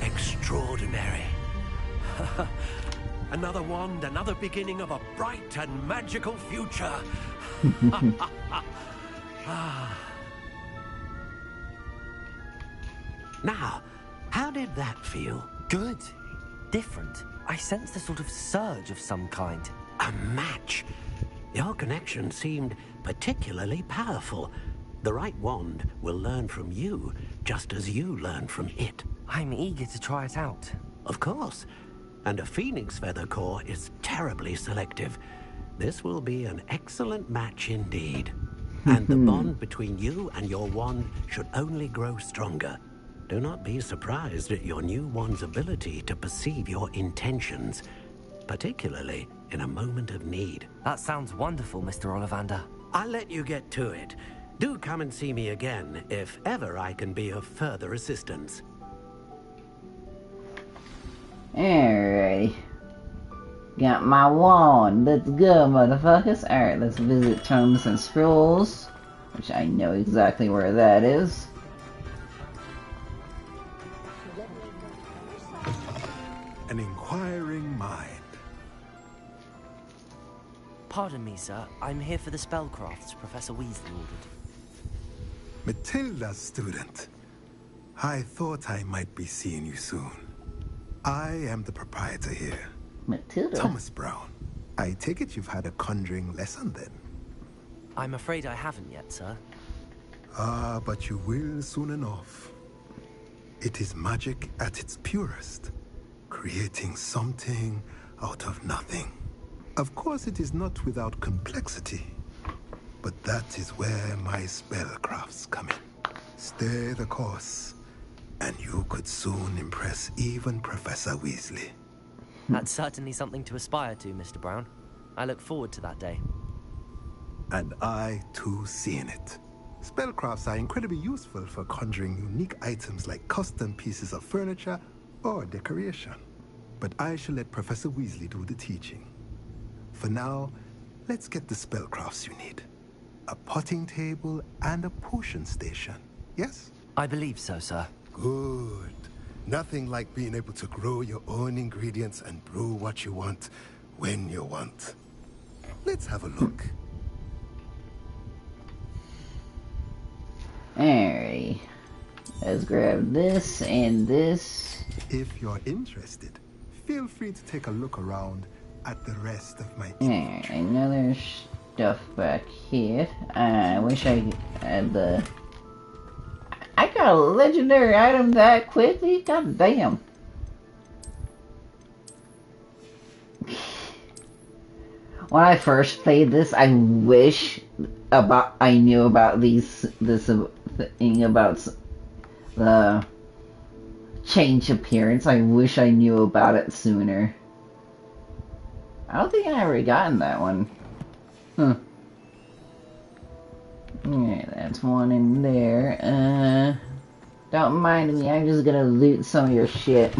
Extraordinary. Another wand, another beginning of a bright and magical future. Now, how did that feel? Good. Different. I sensed a sort of surge of some kind. A match. Your connection seemed particularly powerful. The right wand will learn from you, just as you learn from it. I'm eager to try it out. Of course. And a Phoenix Feather core is terribly selective. This will be an excellent match indeed. And the bond between you and your wand should only grow stronger. Do not be surprised at your new wand's ability to perceive your intentions, particularly in a moment of need. That sounds wonderful, Mr. Ollivander. I'll let you get to it. Do come and see me again if ever I can be of further assistance. Alrighty. Got my wand. Let's go, motherfuckers. Alright, let's visit Tomes and Scrolls, which I know exactly where that is. An inquiring mind. Pardon me, sir. I'm here for the spellcrafts Professor Weasley ordered. Matilda's student. I thought I might be seeing you soon. I am the proprietor here. Matilda? Thomas Brown. I take it you've had a conjuring lesson then? I'm afraid I haven't yet, sir. Ah, but you will soon enough. It is magic at its purest. Creating something out of nothing. Of course, it is not without complexity. But that is where my spellcrafts come in. Stay the course, and you could soon impress even Professor Weasley. That's certainly something to aspire to, Mr. Brown. I look forward to that day. And I, too, seeing it. Spellcrafts are incredibly useful for conjuring unique items like custom pieces of furniture or decoration. But I shall let Professor Weasley do the teaching. For now, let's get the spellcrafts you need. A potting table and a potion station, yes? I believe so, sir. Good. Nothing like being able to grow your own ingredients and brew what you want, when you want. Let's have a look. Alrighty. Let's grab this and this. If you're interested, feel free to take a look around at the rest of my Alright, another stuff back here. I wish I had the... I got a legendary item that quickly? God damn. When I first played this, I wish I knew about this thing about the change appearance. I wish I knew about it sooner. I don't think I ever gotten that one. Huh. Yeah, that's one in there. Don't mind me, I'm just gonna loot some of your shit.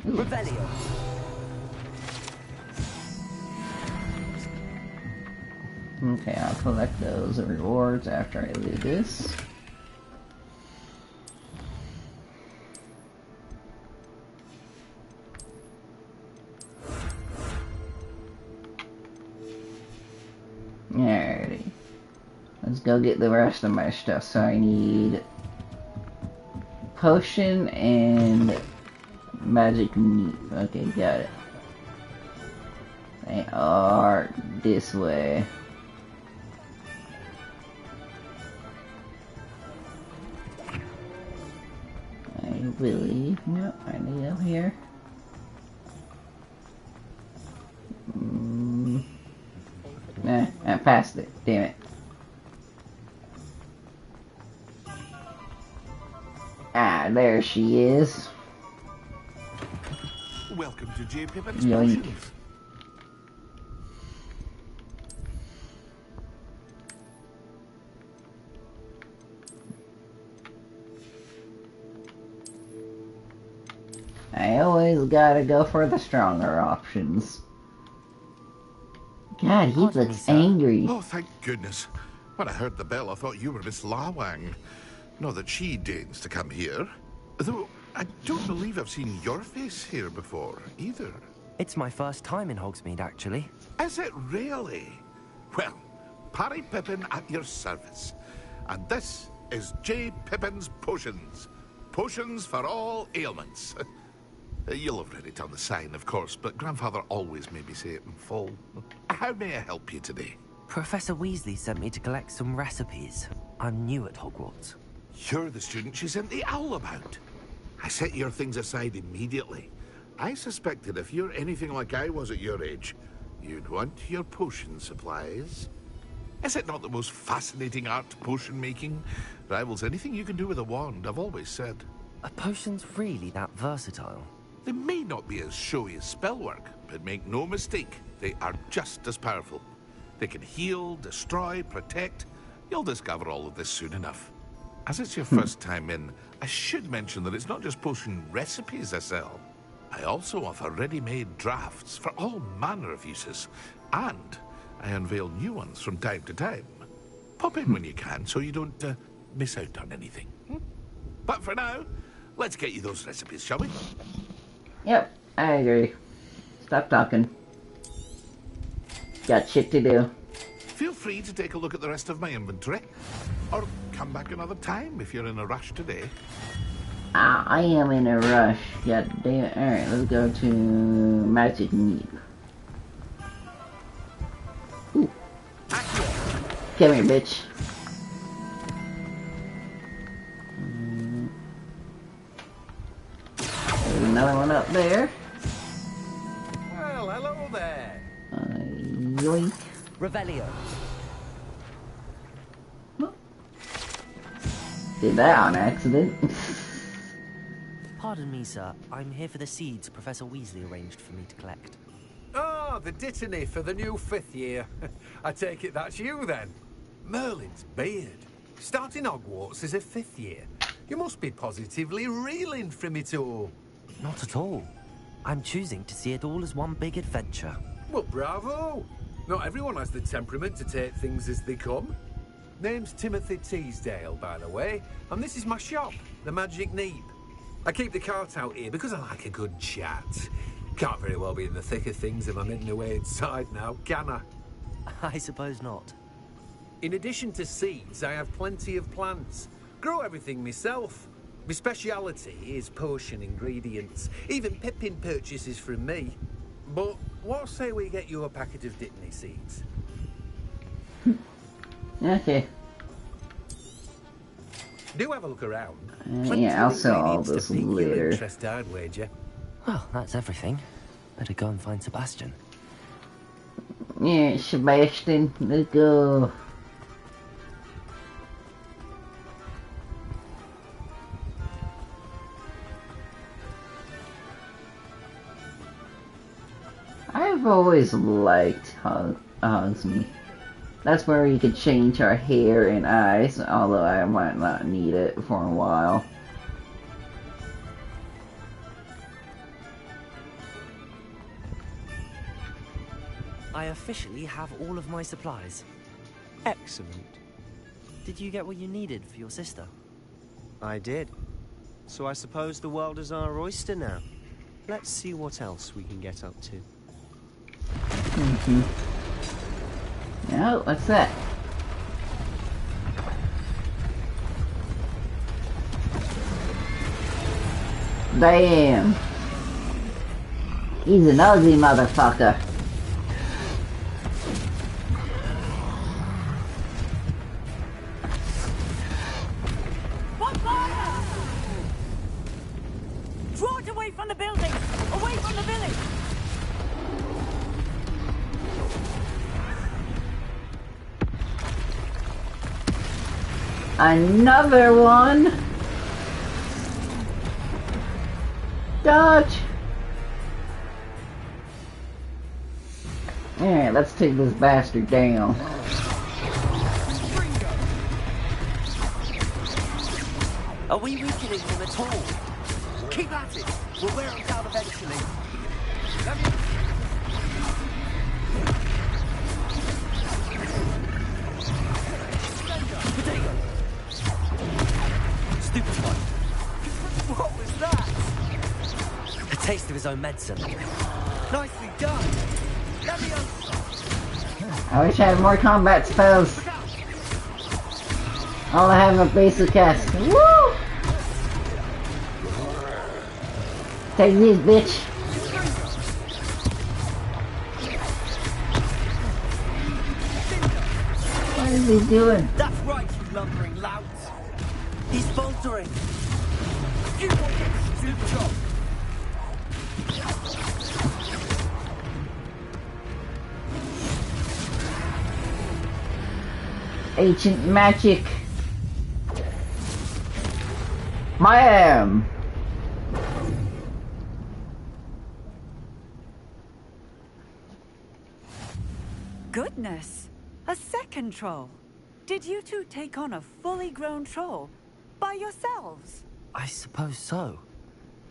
Revelio. Okay, I'll collect those rewards after I loot this. Alrighty. Let's go get the rest of my stuff. So I need potion and magic meat. Okay, got it. They are this way. I believe. No, I need up here. Nah, I passed it. Damn it. Ah, there she is. Welcome to J. Pippin's Yoink. Potions. I always gotta go for the stronger options. God, he looks angry. Oh, thank goodness. When I heard the bell, I thought you were Miss Lawang. Not that she deigns to come here. Though, I don't believe I've seen your face here before, either. It's my first time in Hogsmeade, actually. Is it really? Well, Parry Pippin at your service. And this is J. Pippin's Potions. Potions for all ailments. You'll have read it on the sign, of course, but Grandfather always made me say it in full. How may I help you today? Professor Weasley sent me to collect some recipes. I'm new at Hogwarts. You're the student she sent the owl about. I set your things aside immediately. I suspected if you're anything like I was at your age, you'd want your potion supplies. Is it not the most fascinating art, potion making? Rivals anything you can do with a wand, I've always said. Are potions really that versatile? They may not be as showy as spellwork, but make no mistake, they are just as powerful. They can heal, destroy, protect. You'll discover all of this soon enough. As it's your first time in, I should mention that it's not just potion recipes I sell. I also offer ready-made drafts for all manner of uses, and I unveil new ones from time to time. Pop in when you can so you don't miss out on anything. But for now, let's get you those recipes, shall we? Yep, I agree. Stop talking. Got shit to do. Feel free to take a look at the rest of my inventory. Or come back another time if you're in a rush today. Ah, I am in a rush. God damn it. Alright, let's go to magic meat. Ooh. Come here, bitch. There's another one up there. Well, hello there. Yoink. Revelio. Did that on accident. Pardon me, sir. I'm here for the seeds Professor Weasley arranged for me to collect. Ah, the dittany for the new 5th year. I take it that's you, then. Merlin's beard. Starting Hogwarts as a 5th year. You must be positively reeling from it all. Not at all. I'm choosing to see it all as one big adventure. Well, bravo. Not everyone has the temperament to take things as they come. Name's Timothy Teasdale, by the way, and this is my shop, the Magic Neep. I keep the cart out here because I like a good chat. Can't very well be in the thick of things if I'm hidden away inside now, can I? I suppose not. In addition to seeds, I have plenty of plants. Grow everything myself. My speciality is potion ingredients. Even Pippin purchases from me. But what say we get you a packet of dittany seeds? Okay. Do have a look around. Yeah, I'll sell all this later. Interest, I'd wager. Well, that's everything. Better go and find Sebastian. Yeah, Sebastian, let's go. I've always liked Hogsmeade. That's where you could change our hair and eyes, although I might not need it for a while. I officially have all of my supplies. Excellent. Did you get what you needed for your sister? I did. So I suppose the world is our oyster now. Let's see what else we can get up to. No, what's that? Damn. He's an ugly motherfucker. Draw it away from the building! Away from the village! Another one. Dodge. Alright, let's take this bastard down. Are we weakening him at all? Keep at it! We'll wear him down eventually. Stupid one. What was that? A taste of his own medicine. Nicely done. Let me I wish I had more combat spells. All I have are basic cast. Woo! Take these, bitch. What is he doing? That's right, you lumbering lout. He's boltering. You will get stupid job. Ancient magic. Bam! Goodness! A second troll. Did you two take on a fully grown troll by yourselves? I suppose so.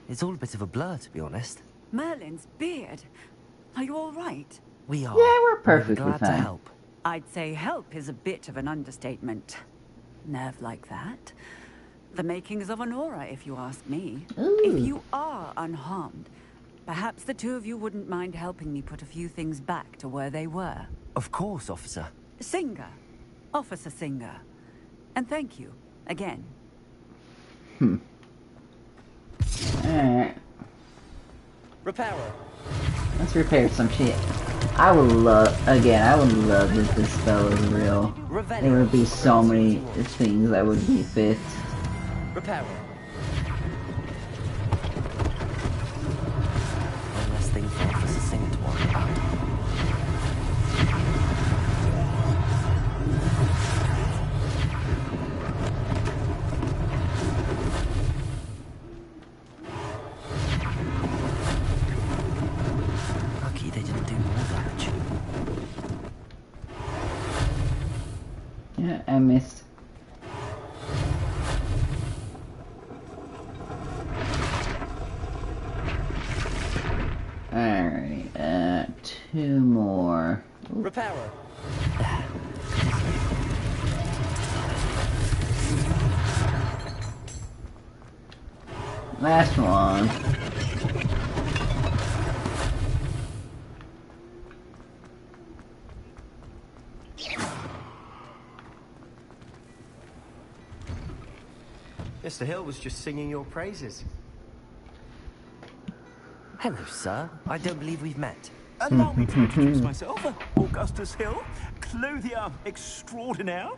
It's all a bit of a blur, to be honest. Merlin's beard. Are you all right? We are. Yeah, we're perfectly glad to fine. help. I'd say help is a bit of an understatement. Nerve like that. The makings of an aura, if you ask me. Ooh. If you are unharmed, perhaps the two of you wouldn't mind helping me put a few things back to where they were. Of course, officer. Singer. Officer Singer. And thank you, again. Alright. Repairer. Let's repair some shit. I would love if this spell was real. There would be so many things that would be fixed. Repairer. One less thing for Officer Singer to worry about. Lucky they didn't do more damage. Yeah, I missed. Alright, two more. Repairer. Last one. Mr. Hill was just singing your praises. Hello, sir. I don't believe we've met. Allow me to introduce myself, Augustus Hill, clothier extraordinaire.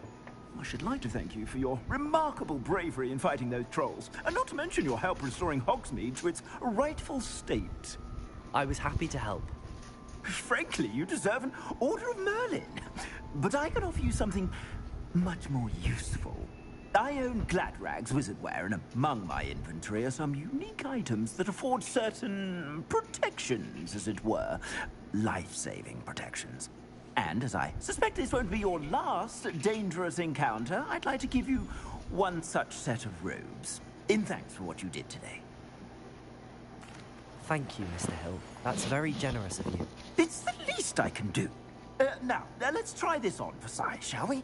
I should like to thank you for your remarkable bravery in fighting those trolls, and not to mention your help restoring Hogsmeade to its rightful state. I was happy to help. Frankly, you deserve an Order of Merlin. But I can offer you something much more useful. I own Gladrag's wizardware, and among my inventory are some unique items that afford certain protections, as it were. life-saving protections. And as I suspect this won't be your last dangerous encounter, I'd like to give you one such set of robes, in thanks for what you did today. Thank you, Mr. Hill. That's very generous of you. It's the least I can do. Now, let's try this on for size, shall we?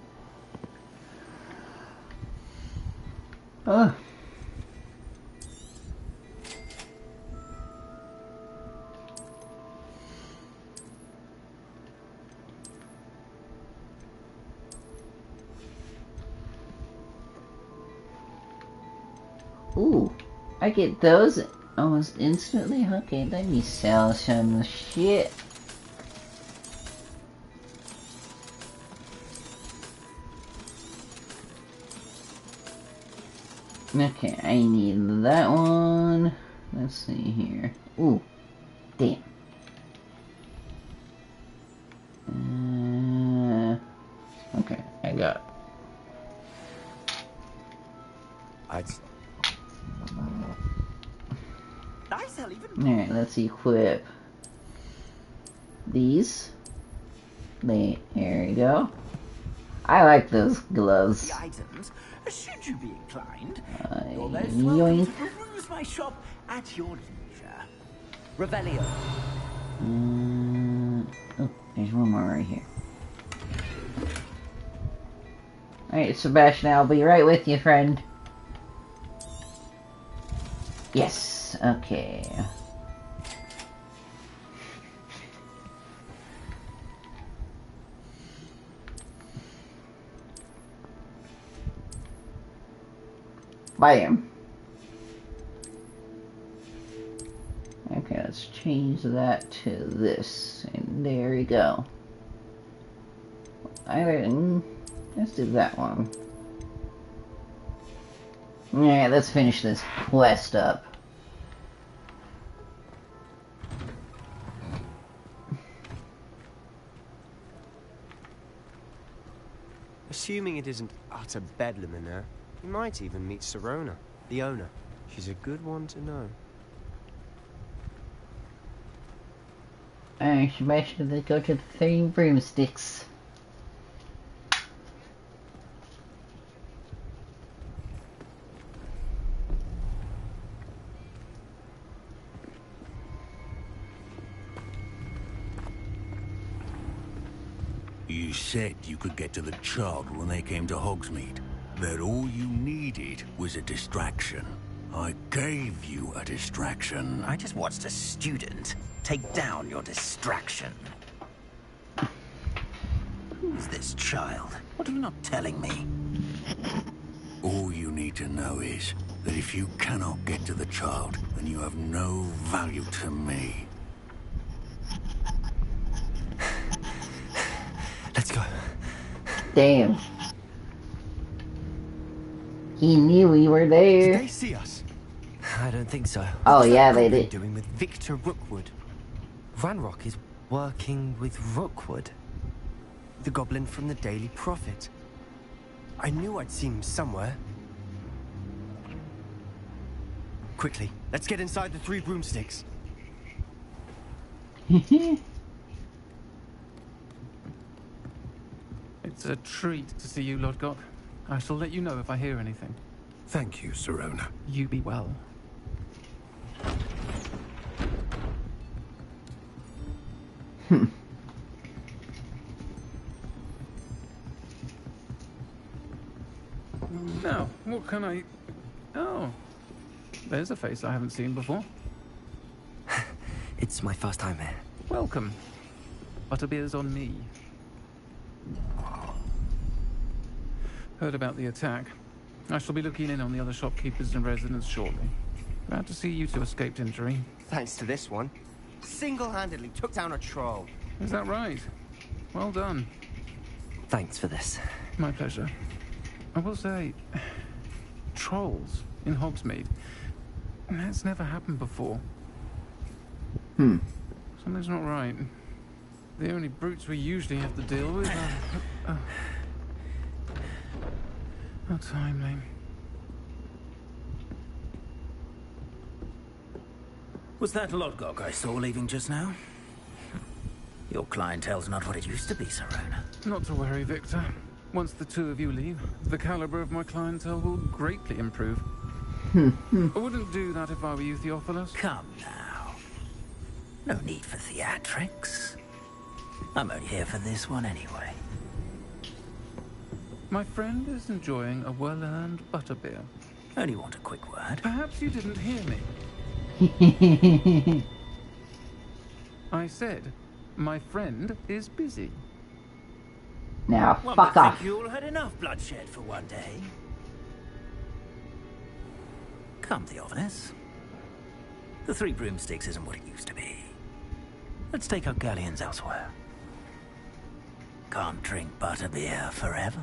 Ooh, I get those almost instantly? Okay, let me sell some shit. Okay, I need that one. Let's see here. Ooh, damn. Okay, I got. Alright, let's equip these. There we go. I like those gloves. The items, should you be inclined, Yoink. welcome to peruse my shop at your leisure. Revelio. Oh, there's one more right here. Alright, Sebastian, I'll be right with you, friend. Yes, okay. Bam. Okay, let's change that to this, and there we go. Let's do that one. Alright, let's finish this quest up. Assuming it isn't utter bedlam in there, you might even meet Sirona, the owner. She's a good one to know. Alright, Sebastian, let's go to the 3 broomsticks. You said you could get to the child when they came to Hogsmeade. That all you needed was a distraction. I gave you a distraction. I just watched a student take down your distraction. Who's this child? What are you not telling me? All you need to know is that if you cannot get to the child, then you have no value to me. Let's go. Damn. He knew we were there. Did they see us? I don't think so. Oh yeah, they did. Doing with Victor Rookwood. Ranrock is working with Rookwood. The goblin from the Daily Prophet. I knew I'd seen him somewhere. Quickly, let's get inside the 3 broomsticks. It's a treat to see you, Lodgok. I shall let you know if I hear anything. Thank you, Sirona. You be well. Now, what can I... Oh, there's a face I haven't seen before. It's my first time here. Welcome. Butterbeer's on me. Heard about the attack. I shall be looking in on the other shopkeepers and residents shortly. Glad to see you two escaped injury. Thanks to this one. Single-handedly took down a troll. Is that right? Well done. Thanks for this. My pleasure. I will say, trolls in Hogsmeade. That's never happened before. Something's not right. The only brutes we usually have to deal with are... How timely. Was that Lodgok I saw leaving just now? Your clientele's not what it used to be, Serona. Not to worry, Victor. Once the two of you leave, the caliber of my clientele will greatly improve. I wouldn't do that if I were you, Theophilus. Come now. No need for theatrics. I'm only here for this one anyway. My friend is enjoying a well-earned butterbeer. Only want a quick word. Perhaps you didn't hear me. I said, my friend is busy. Now, One fuck would off. think you all had enough bloodshed for one day. Come, Theophilus. The Three Broomsticks isn't what it used to be. Let's take our galleons elsewhere. Can't drink butterbeer forever.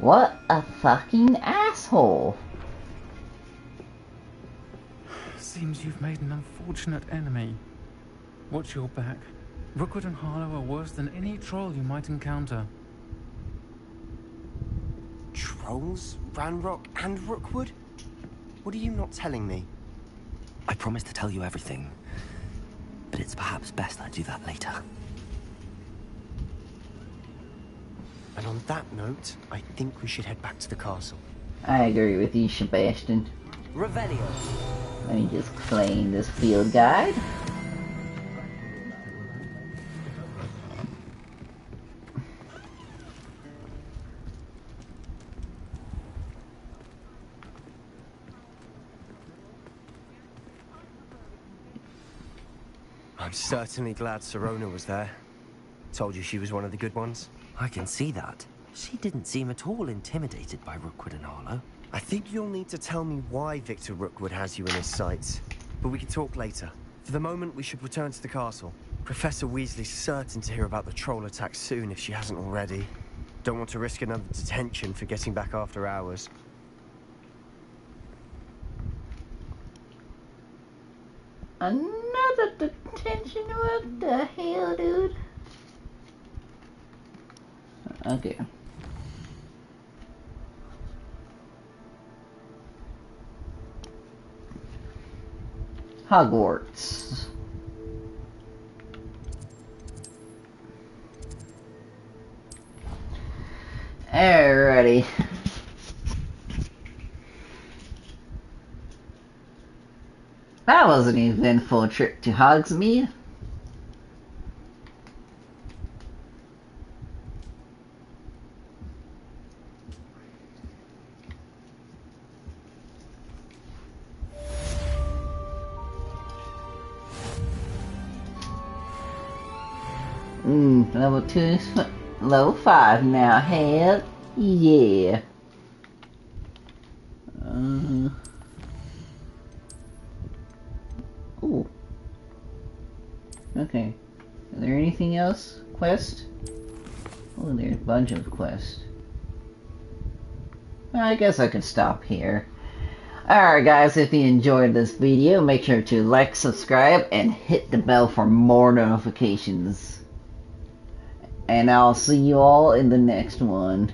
What a fucking asshole. Seems you've made an unfortunate enemy. Watch your back. Rookwood and Harlow are worse than any troll you might encounter. Trolls? Ranrock and Rookwood? What are you not telling me? I promised to tell you everything, but it's perhaps best I do that later. And on that note, I think we should head back to the castle. I agree with you, Sebastian. Revelio. Let me just claim this field guide. I'm certainly glad Serona was there. Told you she was one of the good ones. I can see that. She didn't seem at all intimidated by Rookwood and Harlow. I think you'll need to tell me why Victor Rookwood has you in his sights. But we can talk later. For the moment, we should return to the castle. Professor Weasley's certain to hear about the troll attack soon if she hasn't already. Don't want to risk another detention for getting back after hours. Another detention? What the hell, dude? Okay. Hogwarts. Alrighty. That was an eventful trip to Hogsmeade. Level 2, level 5 now. Hell yeah. Ooh. Okay. Is there anything else? Quest? Oh, there's a bunch of quests. I guess I could stop here. Alright guys, if you enjoyed this video, make sure to like, subscribe, and hit the bell for more notifications. And I'll see you all in the next one.